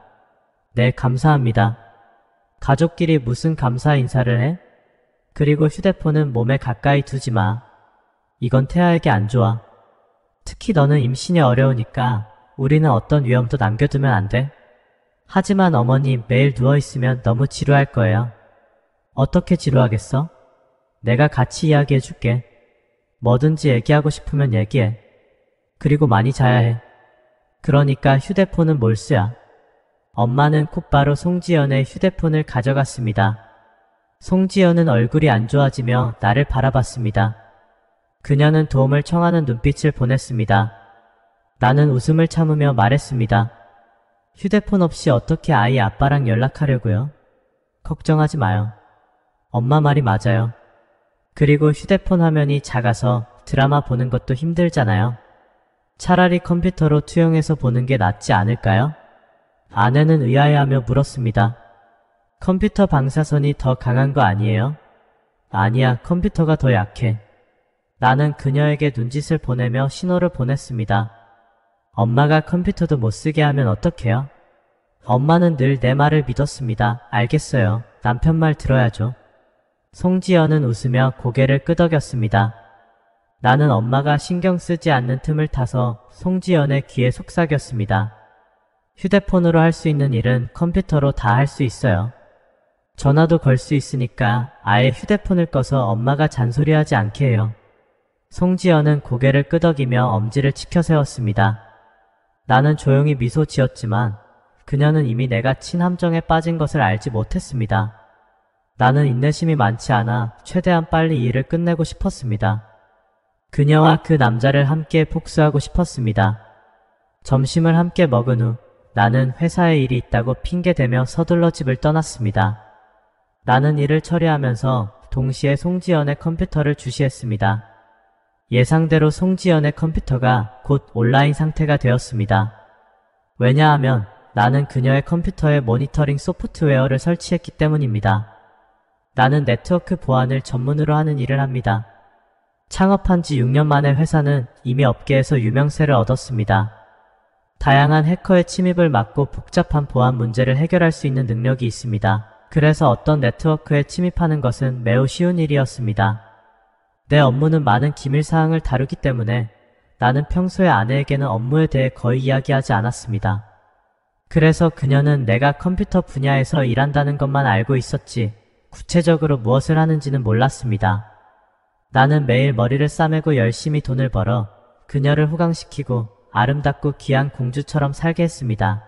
네, 감사합니다. 가족끼리 무슨 감사 인사를 해? 그리고 휴대폰은 몸에 가까이 두지 마. 이건 태아에게 안 좋아. 특히 너는 임신이 어려우니까 우리는 어떤 위험도 남겨두면 안 돼. 하지만 어머니 매일 누워있으면 너무 지루할 거예요. 어떻게 지루하겠어? 내가 같이 이야기해 줄게. 뭐든지 얘기하고 싶으면 얘기해. 그리고 많이 자야 해. 그러니까 휴대폰은 몰수야. 엄마는 곧바로 송지연의 휴대폰을 가져갔습니다. 송지연은 얼굴이 안 좋아지며 나를 바라봤습니다. 그녀는 도움을 청하는 눈빛을 보냈습니다. 나는 웃음을 참으며 말했습니다. 휴대폰 없이 어떻게 아이 아빠랑 연락하려고요? 걱정하지 마요. 엄마 말이 맞아요. 그리고 휴대폰 화면이 작아서 드라마 보는 것도 힘들잖아요. 차라리 컴퓨터로 투영해서 보는 게 낫지 않을까요? 아내는 의아해하며 물었습니다. 컴퓨터 방사선이 더 강한 거 아니에요? 아니야, 컴퓨터가 더 약해. 나는 그녀에게 눈짓을 보내며 신호를 보냈습니다. 엄마가 컴퓨터도 못 쓰게 하면 어떡해요? 엄마는 늘 내 말을 믿었습니다. 알겠어요. 남편 말 들어야죠. 송지연은 웃으며 고개를 끄덕였습니다. 나는 엄마가 신경 쓰지 않는 틈을 타서 송지연의 귀에 속삭였습니다. 휴대폰으로 할 수 있는 일은 컴퓨터로 다 할 수 있어요. 전화도 걸 수 있으니까 아예 휴대폰을 꺼서 엄마가 잔소리하지 않게 해요. 송지연은 고개를 끄덕이며 엄지를 치켜세웠습니다. 나는 조용히 미소 지었지만 그녀는 이미 내가 친함정에 빠진 것을 알지 못했습니다. 나는 인내심이 많지 않아 최대한 빨리 이 일을 끝내고 싶었습니다. 그녀와 그 남자를 함께 복수하고 싶었습니다. 점심을 함께 먹은 후 나는 회사에 일이 있다고 핑계대며 서둘러 집을 떠났습니다. 나는 일을 처리하면서 동시에 송지연의 컴퓨터를 주시했습니다. 예상대로 송지연의 컴퓨터가 곧 온라인 상태가 되었습니다. 왜냐하면 나는 그녀의 컴퓨터에 모니터링 소프트웨어를 설치했기 때문입니다. 나는 네트워크 보안을 전문으로 하는 일을 합니다. 창업한 지 6년 만에 회사는 이미 업계에서 유명세를 얻었습니다. 다양한 해커의 침입을 막고 복잡한 보안 문제를 해결할 수 있는 능력이 있습니다. 그래서 어떤 네트워크에 침입하는 것은 매우 쉬운 일이었습니다. 내 업무는 많은 기밀사항을 다루기 때문에 나는 평소에 아내에게는 업무에 대해 거의 이야기하지 않았습니다. 그래서 그녀는 내가 컴퓨터 분야에서 일한다는 것만 알고 있었지 구체적으로 무엇을 하는지는 몰랐습니다. 나는 매일 머리를 싸매고 열심히 돈을 벌어 그녀를 호강시키고 아름답고 귀한 공주처럼 살게 했습니다.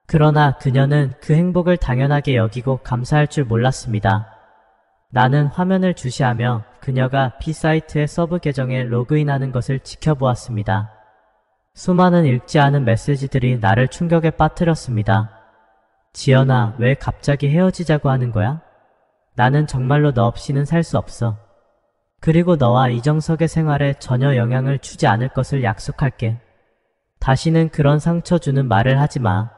그러나 그녀는 그 행복을 당연하게 여기고 감사할 줄 몰랐습니다. 나는 화면을 주시하며 그녀가 B사이트의 서브 계정에 로그인하는 것을 지켜보았습니다. 수많은 읽지 않은 메시지들이 나를 충격에 빠뜨렸습니다. 지연아, 왜 갑자기 헤어지자고 하는 거야? 나는 정말로 너 없이는 살 수 없어. 그리고 너와 이정석의 생활에 전혀 영향을 주지 않을 것을 약속할게. 다시는 그런 상처 주는 말을 하지 마.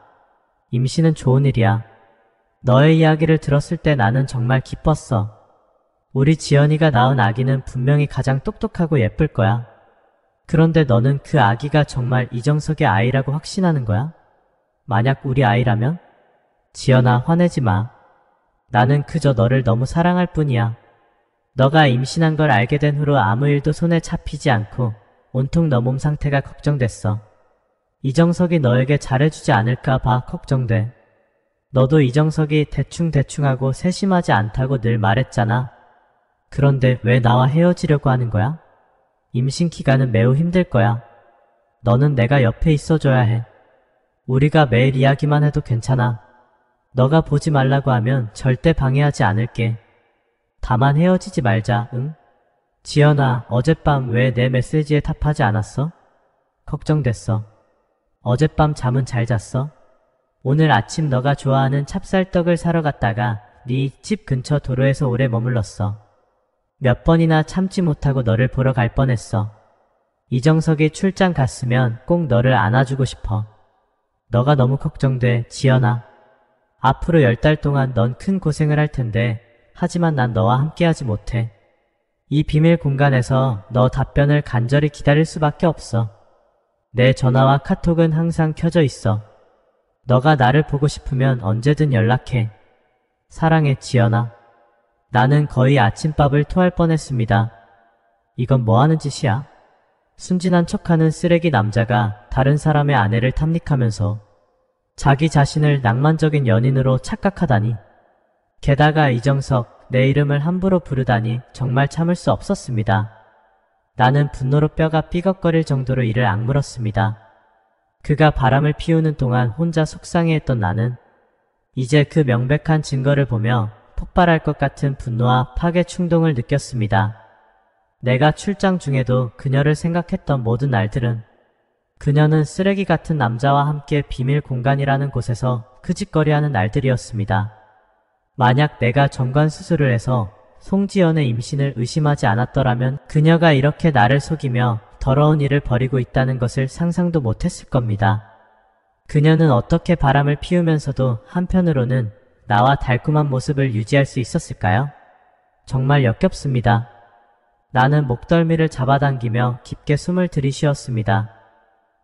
임신은 좋은 일이야. 너의 이야기를 들었을 때 나는 정말 기뻤어. 우리 지연이가 낳은 아기는 분명히 가장 똑똑하고 예쁠 거야. 그런데 너는 그 아기가 정말 이정석의 아이라고 확신하는 거야? 만약 우리 아이라면? 지연아, 화내지 마. 나는 그저 너를 너무 사랑할 뿐이야. 너가 임신한 걸 알게 된 후로 아무 일도 손에 잡히지 않고 온통 너 몸 상태가 걱정됐어. 이정석이 너에게 잘해주지 않을까 봐 걱정돼. 너도 이정석이 대충대충하고 세심하지 않다고 늘 말했잖아. 그런데 왜 나와 헤어지려고 하는 거야? 임신 기간은 매우 힘들 거야. 너는 내가 옆에 있어줘야 해. 우리가 매일 이야기만 해도 괜찮아. 너가 보지 말라고 하면 절대 방해하지 않을게. 다만 헤어지지 말자, 응? 지연아, 어젯밤 왜 내 메시지에 답하지 않았어? 걱정됐어. 어젯밤 잠은 잘 잤어? 오늘 아침 너가 좋아하는 찹쌀떡을 사러 갔다가 네 집 근처 도로에서 오래 머물렀어. 몇 번이나 참지 못하고 너를 보러 갈 뻔했어. 이정석이 출장 갔으면 꼭 너를 안아주고 싶어. 너가 너무 걱정돼, 지연아. 앞으로 10달 동안 넌 큰 고생을 할 텐데 하지만 난 너와 함께하지 못해. 이 비밀 공간에서 너 답변을 간절히 기다릴 수밖에 없어. 내 전화와 카톡은 항상 켜져 있어. 너가 나를 보고 싶으면 언제든 연락해. 사랑해, 지연아. 나는 거의 아침밥을 토할 뻔했습니다. 이건 뭐하는 짓이야? 순진한 척하는 쓰레기 남자가 다른 사람의 아내를 탐닉하면서 자기 자신을 낭만적인 연인으로 착각하다니. 게다가 이정석, 내 이름을 함부로 부르다니 정말 참을 수 없었습니다. 나는 분노로 뼈가 삐걱거릴 정도로 이를 악물었습니다. 그가 바람을 피우는 동안 혼자 속상해했던 나는 이제 그 명백한 증거를 보며 폭발할 것 같은 분노와 파괴 충동을 느꼈습니다. 내가 출장 중에도 그녀를 생각했던 모든 날들은 그녀는 쓰레기 같은 남자와 함께 비밀 공간이라는 곳에서 크짓거리하는 날들이었습니다. 만약 내가 정관 수술을 해서 송지연의 임신을 의심하지 않았더라면 그녀가 이렇게 나를 속이며 더러운 일을 벌이고 있다는 것을 상상도 못했을 겁니다. 그녀는 어떻게 바람을 피우면서도 한편으로는 나와 달콤한 모습을 유지할 수 있었을까요? 정말 역겹습니다. 나는 목덜미를 잡아당기며 깊게 숨을 들이쉬었습니다.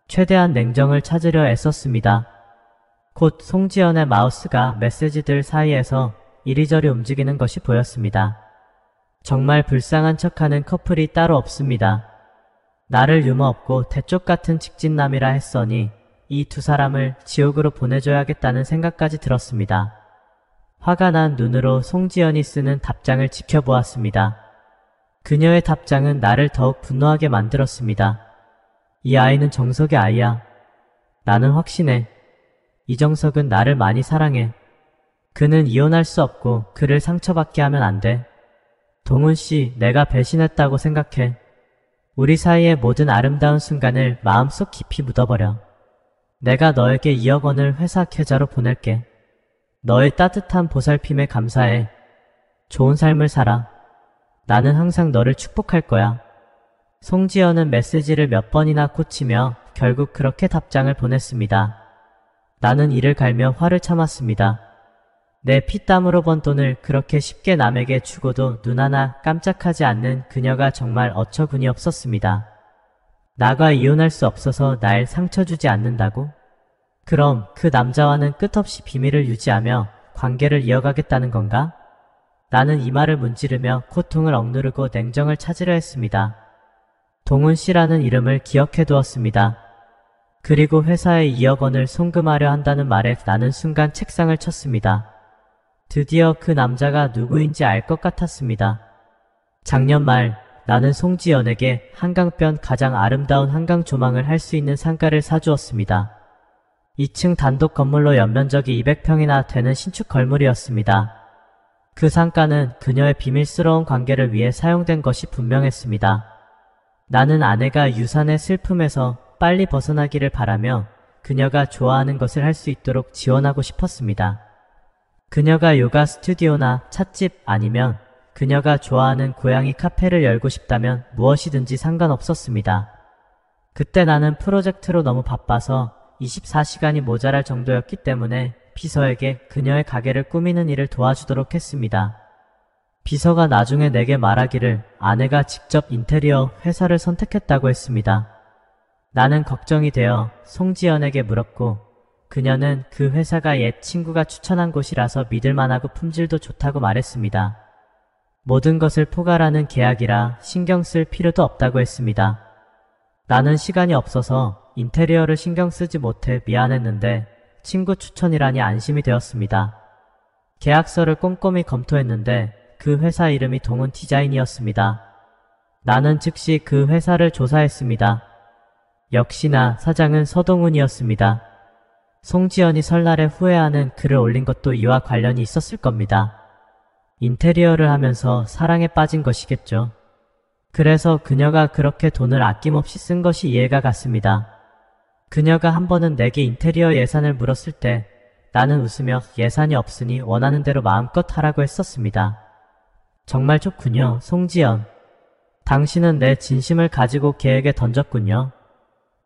최대한 냉정을 찾으려 애썼습니다. 곧 송지연의 마우스가 메시지들 사이에서 이리저리 움직이는 것이 보였습니다. 정말 불쌍한 척하는 커플이 따로 없습니다. 나를 유머없고 대쪽 같은 직진남이라 했으니 이 두 사람을 지옥으로 보내줘야겠다는 생각까지 들었습니다. 화가 난 눈으로 송지연이 쓰는 답장을 지켜보았습니다. 그녀의 답장은 나를 더욱 분노하게 만들었습니다. 이 아이는 정석의 아이야. 나는 확신해. 이정석은 나를 많이 사랑해. 그는 이혼할 수 없고 그를 상처받게 하면 안 돼. 동훈씨, 내가 배신했다고 생각해. 우리 사이의 모든 아름다운 순간을 마음속 깊이 묻어버려. 내가 너에게 2억 원을 회사 계좌로 보낼게. 너의 따뜻한 보살핌에 감사해. 좋은 삶을 살아. 나는 항상 너를 축복할 거야. 송지연은 메시지를 몇 번이나 고치며 결국 그렇게 답장을 보냈습니다. 나는 이를 갈며 화를 참았습니다. 내 피땀으로 번 돈을 그렇게 쉽게 남에게 주고도 눈 하나 깜짝하지 않는 그녀가 정말 어처구니 없었습니다. 나가 이혼할 수 없어서 날 상처 주지 않는다고? 그럼 그 남자와는 끝없이 비밀을 유지하며 관계를 이어가겠다는 건가? 나는 이 말을 문지르며 고통을 억누르고 냉정을 찾으려 했습니다. 동훈 씨라는 이름을 기억해 두었습니다. 그리고 회사에 2억 원을 송금하려 한다는 말에 나는 순간 책상을 쳤습니다. 드디어 그 남자가 누구인지 알 것 같았습니다. 작년 말 나는 송지연에게 한강변 가장 아름다운 한강 조망을 할 수 있는 상가를 사주었습니다. 2층 단독 건물로 연면적이 200평이나 되는 신축 건물이었습니다. 그 상가는 그녀의 비밀스러운 관계를 위해 사용된 것이 분명했습니다. 나는 아내가 유산의 슬픔에서 빨리 벗어나기를 바라며 그녀가 좋아하는 것을 할 수 있도록 지원하고 싶었습니다. 그녀가 요가 스튜디오나 찻집 아니면 그녀가 좋아하는 고양이 카페를 열고 싶다면 무엇이든지 상관없었습니다. 그때 나는 프로젝트로 너무 바빠서 24시간이 모자랄 정도였기 때문에 비서에게 그녀의 가게를 꾸미는 일을 도와주도록 했습니다. 비서가 나중에 내게 말하기를 아내가 직접 인테리어 회사를 선택했다고 했습니다. 나는 걱정이 되어 송지연에게 물었고 그녀는 그 회사가 옛 친구가 추천한 곳이라서 믿을만하고 품질도 좋다고 말했습니다. 모든 것을 포괄하는 계약이라 신경 쓸 필요도 없다고 했습니다. 나는 시간이 없어서 인테리어를 신경 쓰지 못해 미안했는데 친구 추천이라니 안심이 되었습니다. 계약서를 꼼꼼히 검토했는데 그 회사 이름이 동훈 디자인이었습니다. 나는 즉시 그 회사를 조사했습니다. 역시나 사장은 서동훈이었습니다. 송지연이 설날에 후회하는 글을 올린 것도 이와 관련이 있었을 겁니다. 인테리어를 하면서 사랑에 빠진 것이겠죠. 그래서 그녀가 그렇게 돈을 아낌없이 쓴 것이 이해가 갔습니다. 그녀가 한 번은 내게 인테리어 예산을 물었을 때 나는 웃으며 예산이 없으니 원하는 대로 마음껏 하라고 했었습니다. 정말 좋군요, 송지연. 당신은 내 진심을 가지고 걔에게 던졌군요.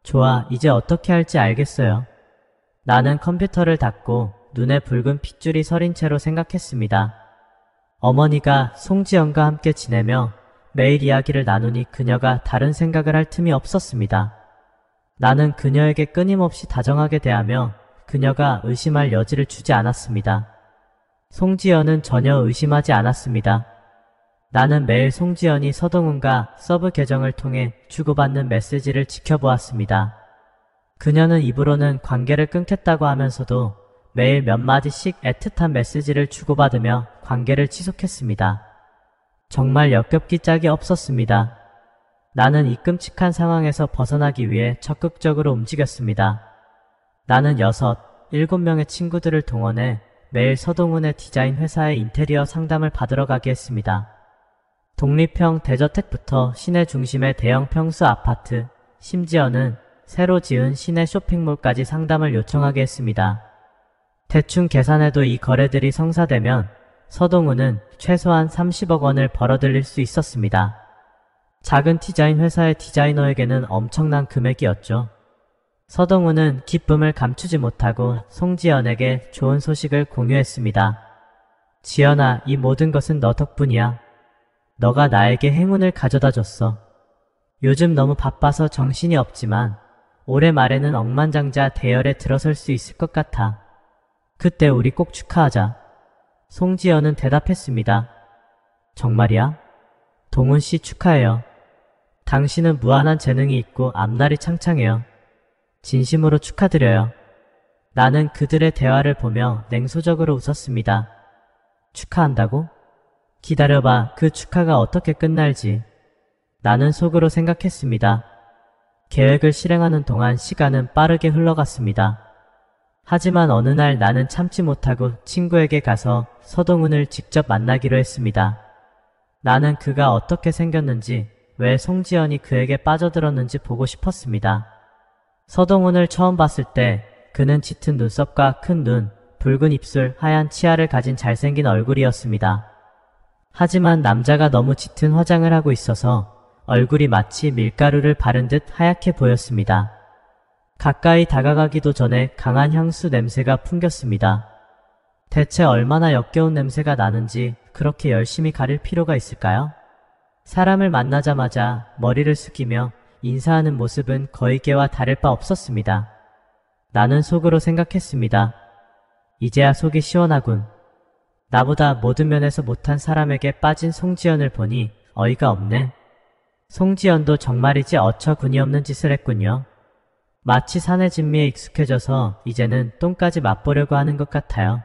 좋아, 이제 어떻게 할지 알겠어요. 나는 컴퓨터를 닫고 눈에 붉은 핏줄이 서린 채로 생각했습니다. 어머니가 송지연과 함께 지내며 매일 이야기를 나누니 그녀가 다른 생각을 할 틈이 없었습니다. 나는 그녀에게 끊임없이 다정하게 대하며 그녀가 의심할 여지를 주지 않았습니다. 송지연은 전혀 의심하지 않았습니다. 나는 매일 송지연이 서동훈과 서브 계정을 통해 주고받는 메시지를 지켜보았습니다. 그녀는 입으로는 관계를 끊겠다고 하면서도 매일 몇 마디씩 애틋한 메시지를 주고받으며 관계를 지속했습니다. 정말 역겹기 짝이 없었습니다. 나는 이 끔찍한 상황에서 벗어나기 위해 적극적으로 움직였습니다. 나는 6, 7명의 친구들을 동원해 매일 서동훈의 디자인 회사의 인테리어 상담을 받으러 가게 했습니다. 독립형 대저택부터 시내 중심의 대형 평수 아파트, 심지어는 새로 지은 시내 쇼핑몰까지 상담을 요청하게 했습니다. 대충 계산해도 이 거래들이 성사되면 서동훈은 최소한 30억 원을 벌어들일 수 있었습니다. 작은 디자인 회사의 디자이너에게는 엄청난 금액이었죠. 서동훈은 기쁨을 감추지 못하고 송지연에게 좋은 소식을 공유했습니다. 지연아, 이 모든 것은 너 덕분이야. 너가 나에게 행운을 가져다 줬어. 요즘 너무 바빠서 정신이 없지만 올해 말에는 억만장자 대열에 들어설 수 있을 것 같아. 그때 우리 꼭 축하하자. 송지연은 대답했습니다. 정말이야? 동훈씨 축하해요. 당신은 무한한 재능이 있고 앞날이 창창해요. 진심으로 축하드려요. 나는 그들의 대화를 보며 냉소적으로 웃었습니다. 축하한다고? 기다려봐, 그 축하가 어떻게 끝날지. 나는 속으로 생각했습니다. 계획을 실행하는 동안 시간은 빠르게 흘러갔습니다. 하지만 어느 날 나는 참지 못하고 친구에게 가서 서동훈을 직접 만나기로 했습니다. 나는 그가 어떻게 생겼는지, 왜 송지연이 그에게 빠져들었는지 보고 싶었습니다. 서동훈을 처음 봤을 때 그는 짙은 눈썹과 큰 눈, 붉은 입술, 하얀 치아를 가진 잘생긴 얼굴이었습니다. 하지만 남자가 너무 짙은 화장을 하고 있어서 얼굴이 마치 밀가루를 바른 듯 하얗게 보였습니다. 가까이 다가가기도 전에 강한 향수 냄새가 풍겼습니다. 대체 얼마나 역겨운 냄새가 나는지 그렇게 열심히 가릴 필요가 있을까요? 사람을 만나자마자 머리를 숙이며 인사하는 모습은 거의 걔와 다를 바 없었습니다. 나는 속으로 생각했습니다. 이제야 속이 시원하군. 나보다 모든 면에서 못한 사람에게 빠진 송지연을 보니 어이가 없네. 송지연도 정말이지 어처구니 없는 짓을 했군요. 마치 사내 진미에 익숙해져서 이제는 똥까지 맛보려고 하는 것 같아요.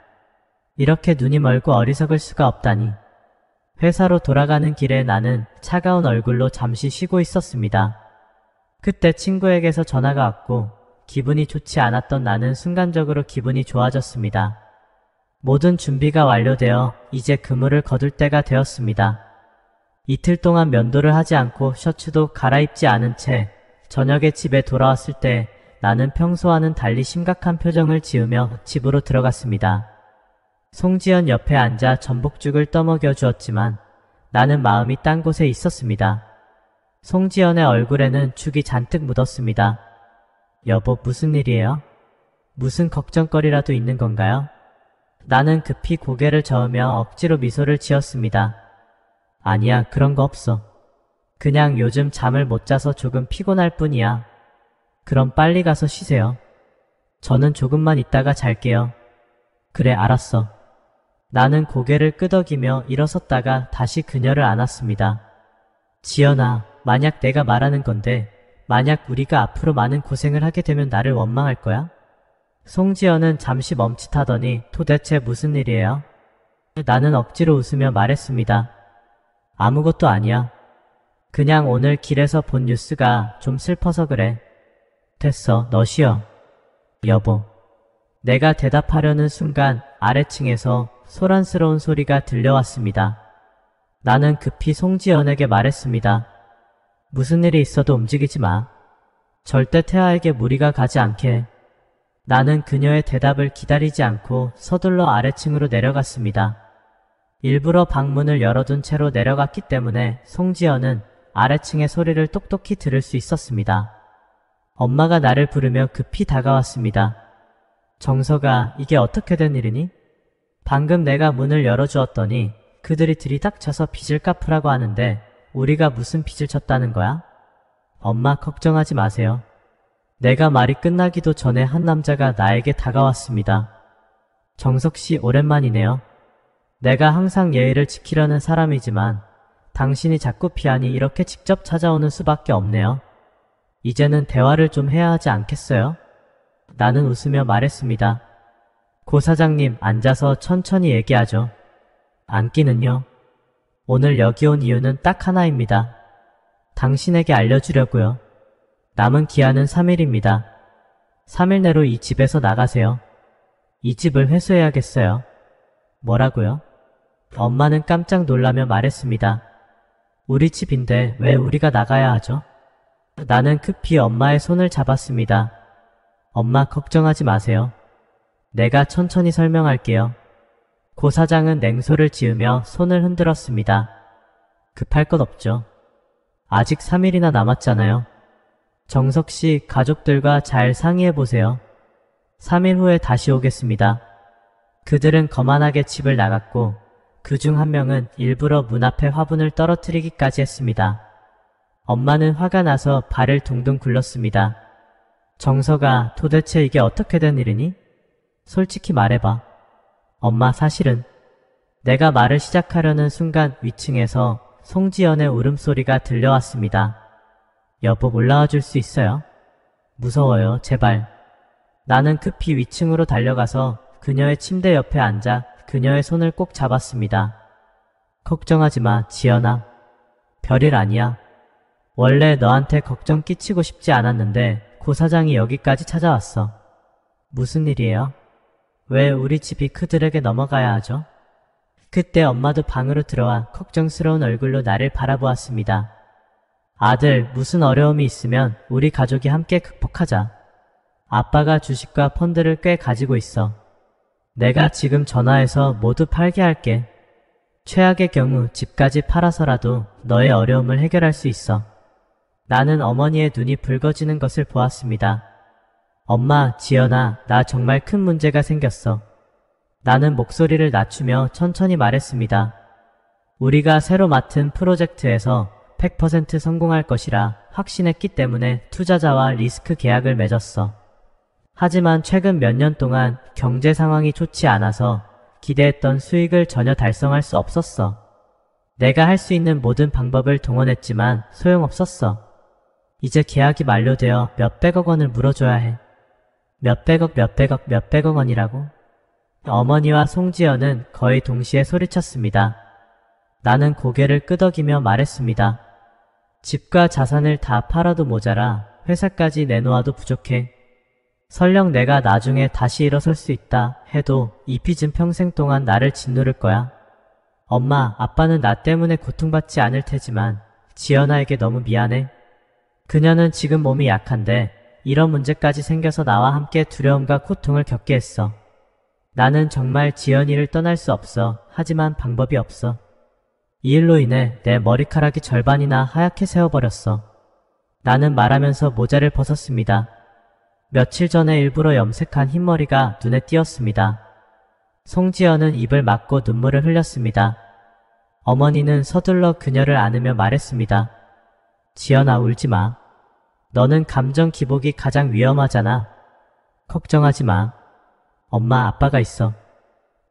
이렇게 눈이 멀고 어리석을 수가 없다니. 회사로 돌아가는 길에 나는 차가운 얼굴로 잠시 쉬고 있었습니다. 그때 친구에게서 전화가 왔고 기분이 좋지 않았던 나는 순간적으로 기분이 좋아졌습니다. 모든 준비가 완료되어 이제 그물을 거둘 때가 되었습니다. 이틀 동안 면도를 하지 않고 셔츠도 갈아입지 않은 채 저녁에 집에 돌아왔을 때 나는 평소와는 달리 심각한 표정을 지으며 집으로 들어갔습니다. 송지연 옆에 앉아 전복죽을 떠먹여 주었지만 나는 마음이 딴 곳에 있었습니다. 송지연의 얼굴에는 죽이 잔뜩 묻었습니다. 여보, 무슨 일이에요? 무슨 걱정거리라도 있는 건가요? 나는 급히 고개를 저으며 억지로 미소를 지었습니다. 아니야, 그런 거 없어. 그냥 요즘 잠을 못 자서 조금 피곤할 뿐이야. 그럼 빨리 가서 쉬세요. 저는 조금만 있다가 잘게요. 그래, 알았어. 나는 고개를 끄덕이며 일어섰다가 다시 그녀를 안았습니다. 지연아, 만약 내가 말하는 건데 만약 우리가 앞으로 많은 고생을 하게 되면 나를 원망할 거야? 송지연은 잠시 멈칫하더니 도대체 무슨 일이에요? 나는 억지로 웃으며 말했습니다. 아무것도 아니야. 그냥 오늘 길에서 본 뉴스가 좀 슬퍼서 그래. 됐어, 너 쉬어. 여보. 내가 대답하려는 순간 아래층에서 소란스러운 소리가 들려왔습니다. 나는 급히 송지연에게 말했습니다. 무슨 일이 있어도 움직이지 마. 절대 태아에게 무리가 가지 않게. 나는 그녀의 대답을 기다리지 않고 서둘러 아래층으로 내려갔습니다. 일부러 방문을 열어둔 채로 내려갔기 때문에 송지연은 아래층의 소리를 똑똑히 들을 수 있었습니다. 엄마가 나를 부르며 급히 다가왔습니다. 정서가, 이게 어떻게 된 일이니? 방금 내가 문을 열어주었더니 그들이 들이닥쳐서 빚을 갚으라고 하는데 우리가 무슨 빚을 졌다는 거야? 엄마, 걱정하지 마세요. 내가 말이 끝나기도 전에 한 남자가 나에게 다가왔습니다. 정석씨, 오랜만이네요. 내가 항상 예의를 지키려는 사람이지만 당신이 자꾸 피하니 이렇게 직접 찾아오는 수밖에 없네요. 이제는 대화를 좀 해야 하지 않겠어요? 나는 웃으며 말했습니다. 고 사장님, 앉아서 천천히 얘기하죠. 앉기는요? 오늘 여기 온 이유는 딱 하나입니다. 당신에게 알려주려고요. 남은 기한은 3일입니다. 3일 내로 이 집에서 나가세요. 이 집을 회수해야겠어요. 뭐라고요? 엄마는 깜짝 놀라며 말했습니다. 우리 집인데 왜 우리가 나가야 하죠? 나는 급히 엄마의 손을 잡았습니다. 엄마, 걱정하지 마세요. 내가 천천히 설명할게요. 고 사장은 냉소를 지으며 손을 흔들었습니다. 급할 것 없죠. 아직 3일이나 남았잖아요. 정석씨, 가족들과 잘 상의해보세요. 3일 후에 다시 오겠습니다. 그들은 거만하게 집을 나갔고 그중 한 명은 일부러 문 앞에 화분을 떨어뜨리기까지 했습니다. 엄마는 화가 나서 발을 둥둥 굴렀습니다. 정서가, 도대체 이게 어떻게 된 일이니? 솔직히 말해봐. 엄마, 사실은. 내가 말을 시작하려는 순간 위층에서 송지연의 울음소리가 들려왔습니다. 여보, 올라와 줄 수 있어요? 무서워요, 제발. 나는 급히 위층으로 달려가서 그녀의 침대 옆에 앉아 그녀의 손을 꼭 잡았습니다. 걱정하지 마, 지연아. 별일 아니야. 원래 너한테 걱정 끼치고 싶지 않았는데 고 사장이 여기까지 찾아왔어. 무슨 일이에요? 왜 우리 집이 그들에게 넘어가야 하죠? 그때 엄마도 방으로 들어와 걱정스러운 얼굴로 나를 바라보았습니다. 아들, 무슨 어려움이 있으면 우리 가족이 함께 극복하자. 아빠가 주식과 펀드를 꽤 가지고 있어. 내가 지금 전화해서 모두 팔게 할게. 최악의 경우 집까지 팔아서라도 너의 어려움을 해결할 수 있어. 나는 어머니의 눈이 붉어지는 것을 보았습니다. 엄마, 지연아, 나 정말 큰 문제가 생겼어. 나는 목소리를 낮추며 천천히 말했습니다. 우리가 새로 맡은 프로젝트에서 100% 성공할 것이라 확신했기 때문에 투자자와 리스크 계약을 맺었어. 하지만 최근 몇 년 동안 경제 상황이 좋지 않아서 기대했던 수익을 전혀 달성할 수 없었어. 내가 할 수 있는 모든 방법을 동원했지만 소용없었어. 이제 계약이 만료되어 몇백억 원을 물어줘야 해. 몇백억 원이라고? 어머니와 송지연은 거의 동시에 소리쳤습니다. 나는 고개를 끄덕이며 말했습니다. 집과 자산을 다 팔아도 모자라 회사까지 내놓아도 부족해. 설령 내가 나중에 다시 일어설 수 있다 해도 이 빚은 평생 동안 나를 짓누를 거야. 엄마, 아빠는 나 때문에 고통받지 않을 테지만 지연아에게 너무 미안해. 그녀는 지금 몸이 약한데 이런 문제까지 생겨서 나와 함께 두려움과 고통을 겪게 했어. 나는 정말 지연이를 떠날 수 없어. 하지만 방법이 없어. 이 일로 인해 내 머리카락이 절반이나 하얗게 새어버렸어. 나는 말하면서 모자를 벗었습니다. 며칠 전에 일부러 염색한 흰머리가 눈에 띄었습니다. 송지연은 입을 막고 눈물을 흘렸습니다. 어머니는 서둘러 그녀를 안으며 말했습니다. 지연아, 울지 마. 너는 감정 기복이 가장 위험하잖아. 걱정하지 마. 엄마, 아빠가 있어.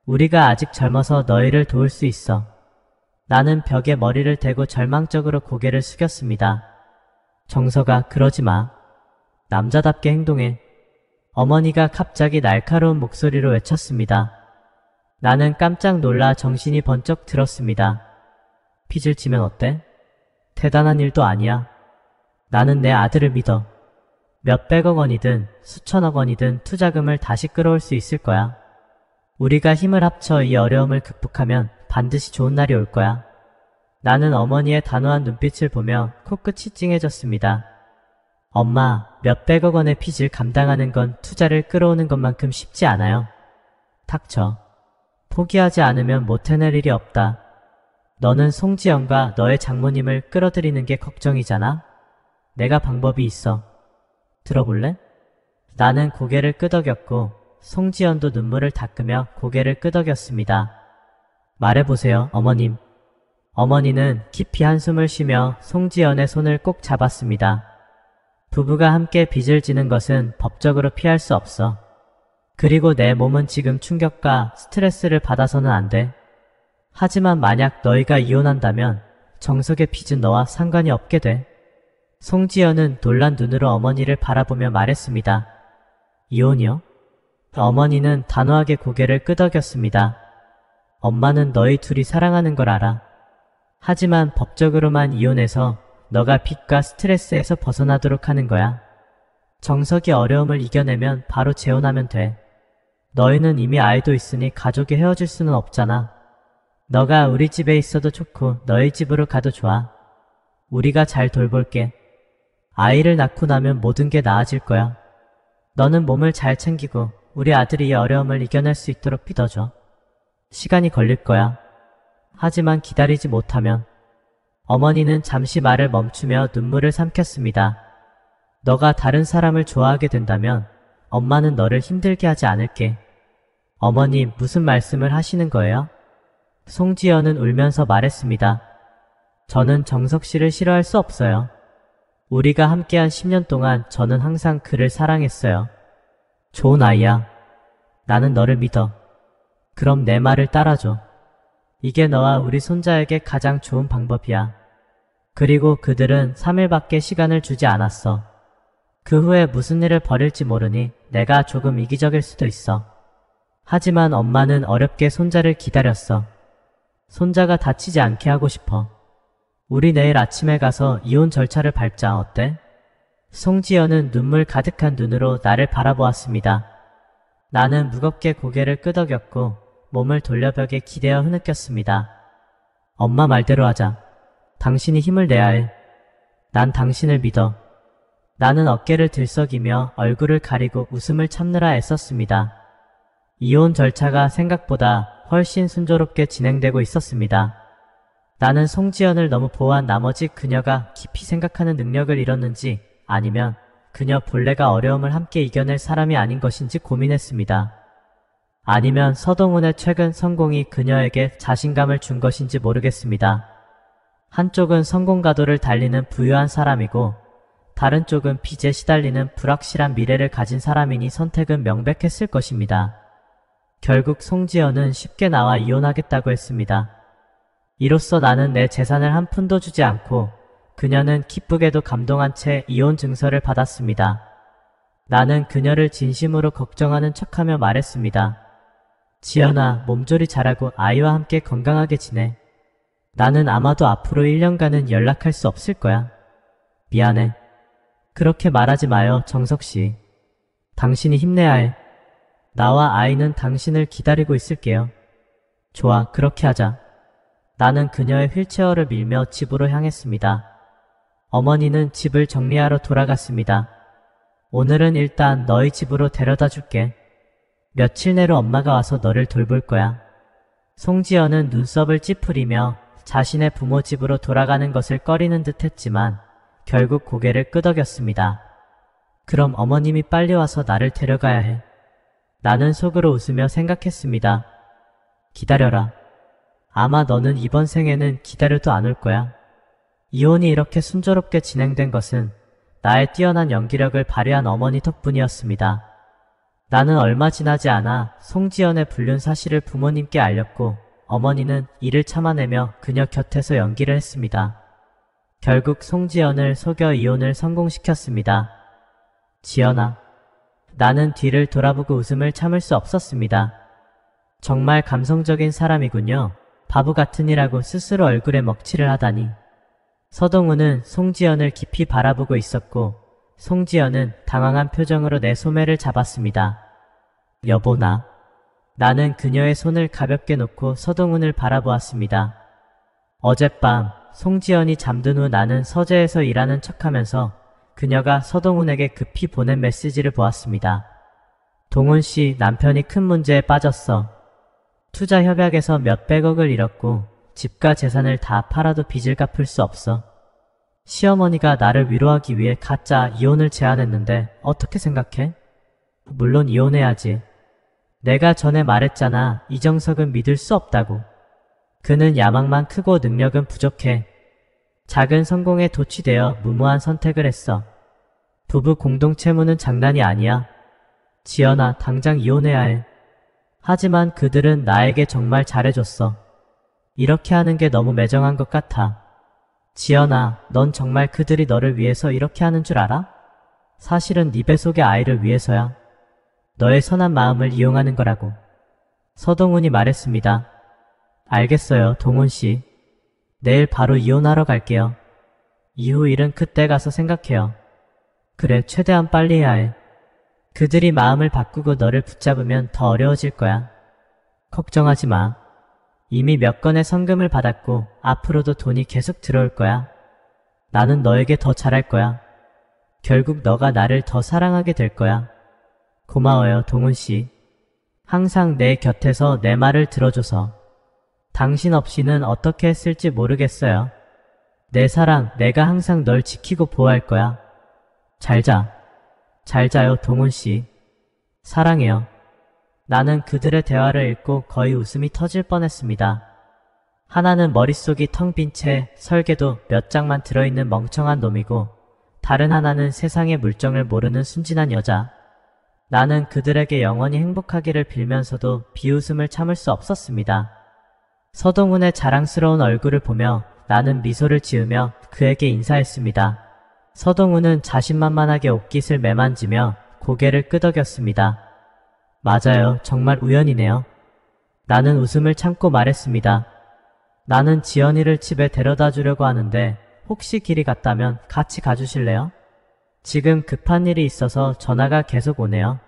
우리가 아직 젊어서 너희를 도울 수 있어. 나는 벽에 머리를 대고 절망적으로 고개를 숙였습니다. 정서가, 그러지 마. 남자답게 행동해. 어머니가 갑자기 날카로운 목소리로 외쳤습니다. 나는 깜짝 놀라 정신이 번쩍 들었습니다. 빚을 지면 어때? 대단한 일도 아니야. 나는 내 아들을 믿어. 몇백억 원이든 수천억 원이든 투자금을 다시 끌어올 수 있을 거야. 우리가 힘을 합쳐 이 어려움을 극복하면 반드시 좋은 날이 올 거야. 나는 어머니의 단호한 눈빛을 보며 코끝이 찡해졌습니다. 엄마, 몇백억 원의 빚을 감당하는 건 투자를 끌어오는 것만큼 쉽지 않아요. 닥쳐. 포기하지 않으면 못 해낼 일이 없다. 너는 송지연과 너의 장모님을 끌어들이는 게 걱정이잖아? 내가 방법이 있어. 들어볼래? 나는 고개를 끄덕였고 송지연도 눈물을 닦으며 고개를 끄덕였습니다. 말해보세요, 어머님. 어머니는 깊이 한숨을 쉬며 송지연의 손을 꼭 잡았습니다. 부부가 함께 빚을 지는 것은 법적으로 피할 수 없어. 그리고 내 몸은 지금 충격과 스트레스를 받아서는 안 돼. 하지만 만약 너희가 이혼한다면 정석의 빚은 너와 상관이 없게 돼. 송지연은 놀란 눈으로 어머니를 바라보며 말했습니다. 이혼이요? 어머니는 단호하게 고개를 끄덕였습니다. 엄마는 너희 둘이 사랑하는 걸 알아. 하지만 법적으로만 이혼해서 너가 빚과 스트레스에서 벗어나도록 하는 거야. 정석이 어려움을 이겨내면 바로 재혼하면 돼. 너희는 이미 아이도 있으니 가족이 헤어질 수는 없잖아. 너가 우리 집에 있어도 좋고 너희 집으로 가도 좋아. 우리가 잘 돌볼게. 아이를 낳고 나면 모든 게 나아질 거야. 너는 몸을 잘 챙기고 우리 아들이 이 어려움을 이겨낼 수 있도록 믿어줘. 시간이 걸릴 거야. 하지만 기다리지 못하면. 어머니는 잠시 말을 멈추며 눈물을 삼켰습니다. 너가 다른 사람을 좋아하게 된다면 엄마는 너를 힘들게 하지 않을게. 어머니, 무슨 말씀을 하시는 거예요? 송지연은 울면서 말했습니다. 저는 정석 씨를 싫어할 수 없어요. 우리가 함께한 10년 동안 저는 항상 그를 사랑했어요. 좋은 아이야. 나는 너를 믿어. 그럼 내 말을 따라줘. 이게 너와 우리 손자에게 가장 좋은 방법이야. 그리고 그들은 3일밖에 시간을 주지 않았어. 그 후에 무슨 일을 벌일지 모르니 내가 조금 이기적일 수도 있어. 하지만 엄마는 어렵게 손자를 기다렸어. 손자가 다치지 않게 하고 싶어. 우리 내일 아침에 가서 이혼 절차를 밟자, 어때? 송지연은 눈물 가득한 눈으로 나를 바라보았습니다. 나는 무겁게 고개를 끄덕였고 몸을 돌려 벽에 기대어 흐느꼈습니다. 엄마 말대로 하자. 당신이 힘을 내야 해. 난 당신을 믿어. 나는 어깨를 들썩이며 얼굴을 가리고 웃음을 참느라 애썼습니다. 이혼 절차가 생각보다 훨씬 순조롭게 진행되고 있었습니다. 나는 송지연을 너무 보호한 나머지 그녀가 깊이 생각하는 능력을 잃었는지 아니면 그녀 본래가 어려움을 함께 이겨낼 사람이 아닌 것인지 고민했습니다. 아니면 서동훈의 최근 성공이 그녀에게 자신감을 준 것인지 모르겠습니다. 한쪽은 성공가도를 달리는 부유한 사람이고 다른 쪽은 빚에 시달리는 불확실한 미래를 가진 사람이니 선택은 명백했을 것입니다. 결국 송지연은 쉽게 나와 이혼하겠다고 했습니다. 이로써 나는 내 재산을 한 푼도 주지 않고 그녀는 기쁘게도 감동한 채 이혼 증서를 받았습니다. 나는 그녀를 진심으로 걱정하는 척하며 말했습니다. 지연아, 몸조리 잘하고 아이와 함께 건강하게 지내. 나는 아마도 앞으로 1년간은 연락할 수 없을 거야. 미안해. 그렇게 말하지 마요, 정석씨. 당신이 힘내야 해. 나와 아이는 당신을 기다리고 있을게요. 좋아, 그렇게 하자. 나는 그녀의 휠체어를 밀며 집으로 향했습니다. 어머니는 집을 정리하러 돌아갔습니다. 오늘은 일단 너희 집으로 데려다 줄게. 며칠 내로 엄마가 와서 너를 돌볼 거야. 송지연은 눈썹을 찌푸리며 자신의 부모 집으로 돌아가는 것을 꺼리는 듯 했지만 결국 고개를 끄덕였습니다. 그럼 어머님이 빨리 와서 나를 데려가야 해. 나는 속으로 웃으며 생각했습니다. 기다려라. 아마 너는 이번 생에는 기다려도 안 올 거야. 이혼이 이렇게 순조롭게 진행된 것은 나의 뛰어난 연기력을 발휘한 어머니 덕분이었습니다. 나는 얼마 지나지 않아 송지연의 불륜 사실을 부모님께 알렸고 어머니는 이를 참아내며 그녀 곁에서 연기를 했습니다. 결국 송지연을 속여 이혼을 성공시켰습니다. 지연아, 나는 뒤를 돌아보고 웃음을 참을 수 없었습니다. 정말 감성적인 사람이군요. 바보 같으니라고 스스로 얼굴에 먹칠을 하다니. 서동훈은 송지연을 깊이 바라보고 있었고 송지연은 당황한 표정으로 내 소매를 잡았습니다. 여보, 나는 그녀의 손을 가볍게 놓고 서동훈을 바라보았습니다. 어젯밤 송지연이 잠든 후 나는 서재에서 일하는 척하면서 그녀가 서동훈에게 급히 보낸 메시지를 보았습니다. 동훈씨, 남편이 큰 문제에 빠졌어. 투자 협약에서 몇백억을 잃었고 집과 재산을 다 팔아도 빚을 갚을 수 없어. 시어머니가 나를 위로하기 위해 가짜 이혼을 제안했는데 어떻게 생각해? 물론 이혼해야지. 내가 전에 말했잖아. 이정석은 믿을 수 없다고. 그는 야망만 크고 능력은 부족해. 작은 성공에 도취되어 무모한 선택을 했어. 부부 공동채무는 장난이 아니야. 지연아, 당장 이혼해야 해. 하지만 그들은 나에게 정말 잘해줬어. 이렇게 하는 게 너무 매정한 것 같아. 지연아, 넌 정말 그들이 너를 위해서 이렇게 하는 줄 알아? 사실은 네 뱃속의 아이를 위해서야. 너의 선한 마음을 이용하는 거라고. 서동훈이 말했습니다. 알겠어요, 동훈씨. 내일 바로 이혼하러 갈게요. 이후 일은 그때 가서 생각해요. 그래, 최대한 빨리 해야 해. 그들이 마음을 바꾸고 너를 붙잡으면 더 어려워질 거야. 걱정하지 마. 이미 몇 건의 성금을 받았고 앞으로도 돈이 계속 들어올 거야. 나는 너에게 더 잘할 거야. 결국 너가 나를 더 사랑하게 될 거야. 고마워요, 동훈씨. 항상 내 곁에서 내 말을 들어줘서. 당신 없이는 어떻게 했을지 모르겠어요. 내 사랑, 내가 항상 널 지키고 보호할 거야. 잘 자. 잘 자요, 동훈씨. 사랑해요. 나는 그들의 대화를 읽고 거의 웃음이 터질 뻔했습니다. 하나는 머릿속이 텅 빈 채 설계도 몇 장만 들어있는 멍청한 놈이고 다른 하나는 세상의 물정을 모르는 순진한 여자. 나는 그들에게 영원히 행복하기를 빌면서도 비웃음을 참을 수 없었습니다. 서동훈의 자랑스러운 얼굴을 보며 나는 미소를 지으며 그에게 인사했습니다. 서동훈은 자신만만하게 옷깃을 매만지며 고개를 끄덕였습니다. 맞아요, 정말 우연이네요. 나는 웃음을 참고 말했습니다. 나는 지연이를 집에 데려다 주려고 하는데 혹시 길이 같다면 같이 가주실래요? 지금 급한 일이 있어서 전화가 계속 오네요.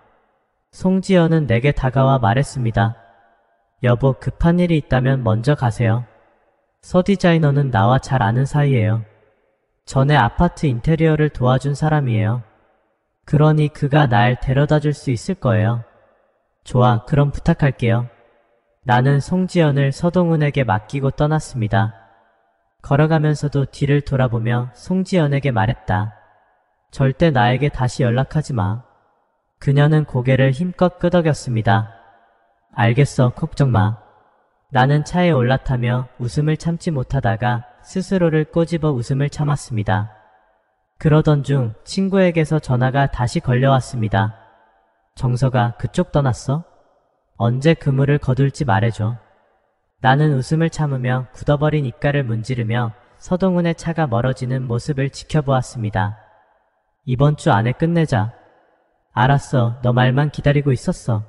송지연은 내게 다가와 말했습니다. 여보, 급한 일이 있다면 먼저 가세요. 서 디자이너는 나와 잘 아는 사이예요. 전에 아파트 인테리어를 도와준 사람이에요. 그러니 그가 날 데려다 줄 수 있을 거예요. 좋아, 그럼 부탁할게요. 나는 송지연을 서동훈에게 맡기고 떠났습니다. 걸어가면서도 뒤를 돌아보며 송지연에게 말했다. 절대 나에게 다시 연락하지 마. 그녀는 고개를 힘껏 끄덕였습니다. 알겠어, 걱정 마. 나는 차에 올라타며 웃음을 참지 못하다가 스스로를 꼬집어 웃음을 참았습니다. 그러던 중 친구에게서 전화가 다시 걸려왔습니다. 정서가 그쪽 떠났어? 언제 그물을 거둘지 말해줘. 나는 웃음을 참으며 굳어버린 입가를 문지르며 서동훈의 차가 멀어지는 모습을 지켜보았습니다. 이번 주 안에 끝내자. 알았어, 너 말만 기다리고 있었어.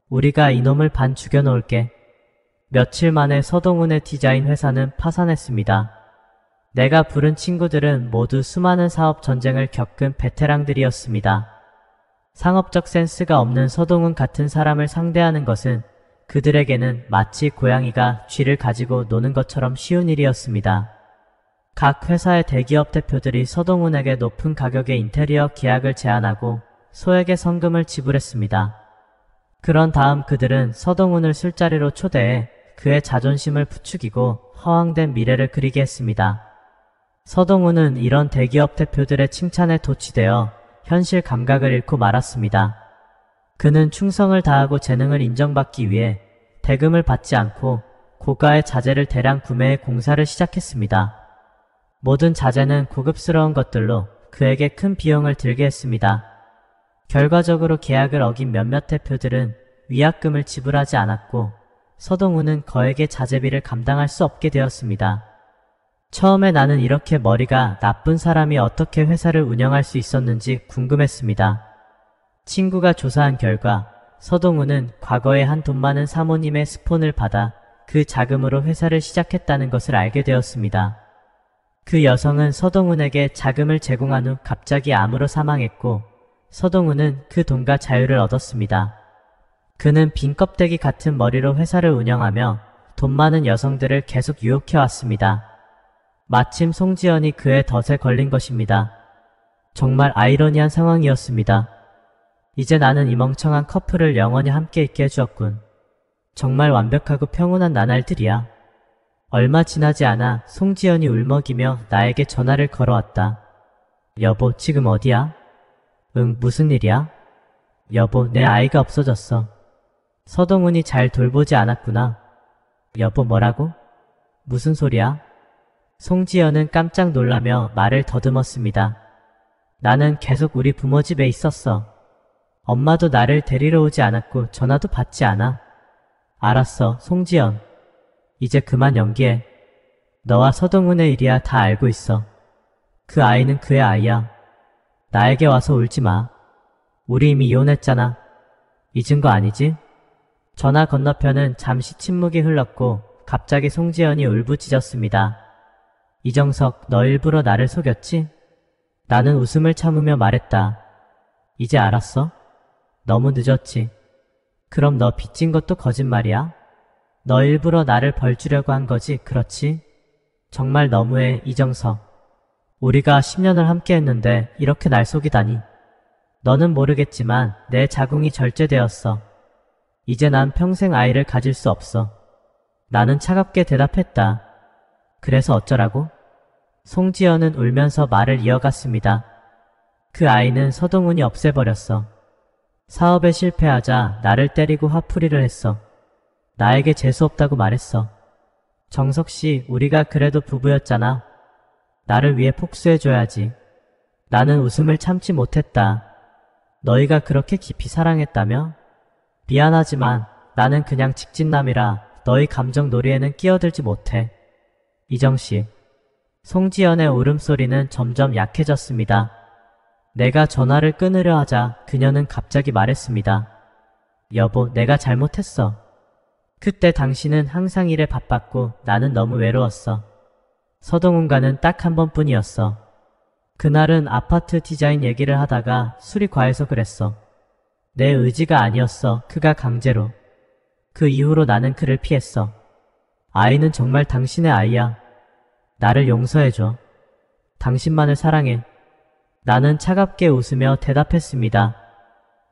우리가 이놈을 반 죽여놓을게. 며칠 만에 서동훈의 디자인 회사는 파산했습니다. 내가 부른 친구들은 모두 수많은 사업 전쟁을 겪은 베테랑들이었습니다. 상업적 센스가 없는 서동훈 같은 사람을 상대하는 것은 그들에게는 마치 고양이가 쥐를 가지고 노는 것처럼 쉬운 일이었습니다. 각 회사의 대기업 대표들이 서동훈에게 높은 가격의 인테리어 계약을 제안하고 소액의 성금을 지불했습니다. 그런 다음 그들은 서동훈을 술자리로 초대해 그의 자존심을 부추기고 허황된 미래를 그리게 했습니다. 서동훈은 이런 대기업 대표들의 칭찬에 도취되어 현실 감각을 잃고 말았습니다. 그는 충성을 다하고 재능을 인정받기 위해 대금을 받지 않고 고가의 자재를 대량 구매해 공사를 시작했습니다. 모든 자재는 고급스러운 것들로 그에게 큰 비용을 들게 했습니다. 결과적으로 계약을 어긴 몇몇 대표들은 위약금을 지불하지 않았고 서동훈은 거액의 자재비를 감당할 수 없게 되었습니다. 처음에 나는 이렇게 머리가 나쁜 사람이 어떻게 회사를 운영할 수 있었는지 궁금했습니다. 친구가 조사한 결과 서동우는 과거에 한 돈 많은 사모님의 스폰을 받아 그 자금으로 회사를 시작했다는 것을 알게 되었습니다. 그 여성은 서동훈에게 자금을 제공한 후 갑자기 암으로 사망했고 서동훈은 그 돈과 자유를 얻었습니다. 그는 빈 껍데기 같은 머리로 회사를 운영하며 돈 많은 여성들을 계속 유혹해왔습니다. 마침 송지연이 그의 덫에 걸린 것입니다. 정말 아이러니한 상황이었습니다. 이제 나는 이 멍청한 커플을 영원히 함께 있게 해주었군. 정말 완벽하고 평온한 나날들이야. 얼마 지나지 않아 송지연이 울먹이며 나에게 전화를 걸어왔다. 여보, 지금 어디야? 응, 무슨 일이야? 여보, 내 아이가 없어졌어. 서동훈이 잘 돌보지 않았구나. 여보, 뭐라고? 무슨 소리야? 송지연은 깜짝 놀라며 말을 더듬었습니다. 나는 계속 우리 부모 집에 있었어. 엄마도 나를 데리러 오지 않았고 전화도 받지 않아. 알았어, 송지연. 이제 그만 연기해. 너와 서동훈의 일이야 다 알고 있어. 그 아이는 그의 아이야. 나에게 와서 울지 마. 우리 이미 이혼했잖아. 잊은 거 아니지? 전화 건너편은 잠시 침묵이 흘렀고 갑자기 송지연이 울부짖었습니다. 이정석, 너 일부러 나를 속였지? 나는 웃음을 참으며 말했다. 이제 알았어? 너무 늦었지. 그럼 너 빚진 것도 거짓말이야? 너 일부러 나를 벌주려고 한 거지, 그렇지? 정말 너무해, 이정석. 우리가 10년을 함께 했는데 이렇게 날 속이다니. 너는 모르겠지만 내 자궁이 절제되었어. 이제 난 평생 아이를 가질 수 없어. 나는 차갑게 대답했다. 그래서 어쩌라고? 송지연은 울면서 말을 이어갔습니다. 그 아이는 서동훈이 없애버렸어. 사업에 실패하자 나를 때리고 화풀이를 했어. 나에게 재수없다고 말했어. 정석씨, 우리가 그래도 부부였잖아. 나를 위해 복수해줘야지. 나는 웃음을 참지 못했다. 너희가 그렇게 깊이 사랑했다며? 미안하지만 나는 그냥 직진남이라 너희 감정 놀이에는 끼어들지 못해. 이정씨. 송지연의 울음소리는 점점 약해졌습니다. 내가 전화를 끊으려 하자 그녀는 갑자기 말했습니다. 여보, 내가 잘못했어. 그때 당신은 항상 일에 바빴고 나는 너무 외로웠어. 서동훈과는 딱 한 번뿐이었어. 그날은 아파트 디자인 얘기를 하다가 술이 과해서 그랬어. 내 의지가 아니었어. 그가 강제로. 그 이후로 나는 그를 피했어. 아이는 정말 당신의 아이야. 나를 용서해줘. 당신만을 사랑해. 나는 차갑게 웃으며 대답했습니다.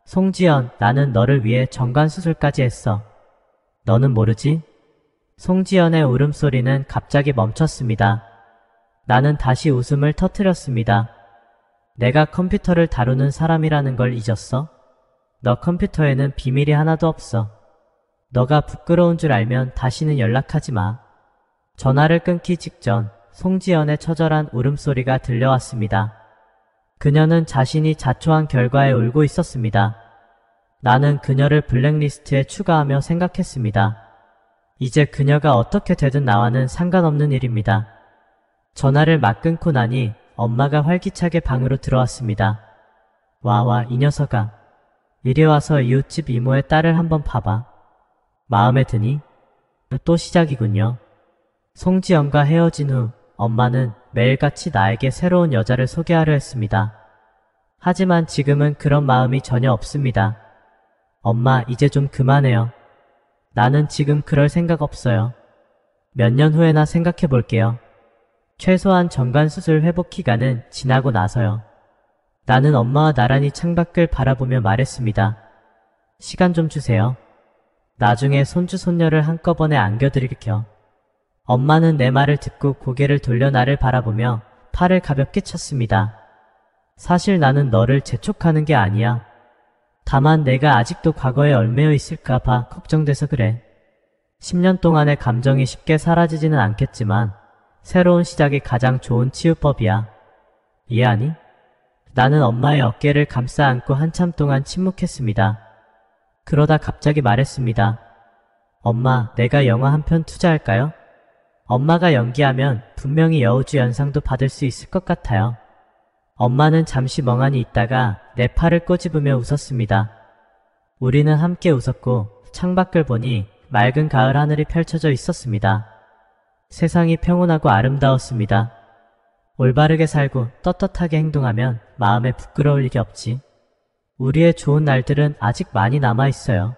송지연, 나는 너를 위해 정관수술까지 했어. 너는 모르지? 송지연의 울음소리는 갑자기 멈췄습니다. 나는 다시 웃음을 터뜨렸습니다. 내가 컴퓨터를 다루는 사람이라는 걸 잊었어? 너 컴퓨터에는 비밀이 하나도 없어. 너가 부끄러운 줄 알면 다시는 연락하지 마. 전화를 끊기 직전 송지연의 처절한 울음소리가 들려왔습니다. 그녀는 자신이 자초한 결과에 울고 있었습니다. 나는 그녀를 블랙리스트에 추가하며 생각했습니다. 이제 그녀가 어떻게 되든 나와는 상관없는 일입니다. 전화를 막 끊고 나니 엄마가 활기차게 방으로 들어왔습니다. 와, 이 녀석아. 이리 와서 이웃집 이모의 딸을 한번 봐봐. 마음에 드니? 또 시작이군요. 송지연과 헤어진 후 엄마는 매일같이 나에게 새로운 여자를 소개하려 했습니다. 하지만 지금은 그런 마음이 전혀 없습니다. 엄마, 이제 좀 그만해요. 나는 지금 그럴 생각 없어요. 몇 년 후에나 생각해 볼게요. 최소한 정관수술 회복 기간은 지나고 나서요. 나는 엄마와 나란히 창밖을 바라보며 말했습니다. 시간 좀 주세요. 나중에 손주 손녀를 한꺼번에 안겨드릴게요. 엄마는 내 말을 듣고 고개를 돌려 나를 바라보며 팔을 가볍게 쳤습니다. 사실 나는 너를 재촉하는 게 아니야. 다만 내가 아직도 과거에 얽매여 있을까봐 걱정돼서 그래. 10년 동안의 감정이 쉽게 사라지지는 않겠지만 새로운 시작이 가장 좋은 치유법이야. 이해하니? 나는 엄마의 어깨를 감싸 안고 한참 동안 침묵했습니다. 그러다 갑자기 말했습니다. 엄마, 내가 영화 한 편 투자할까요? 엄마가 연기하면 분명히 여우주 연상도 받을 수 있을 것 같아요. 엄마는 잠시 멍하니 있다가 내 팔을 꼬집으며 웃었습니다. 우리는 함께 웃었고 창밖을 보니 맑은 가을 하늘이 펼쳐져 있었습니다. 세상이 평온하고 아름다웠습니다. 올바르게 살고 떳떳하게 행동하면 마음에 부끄러울 일이 없지. 우리의 좋은 날들은 아직 많이 남아 있어요.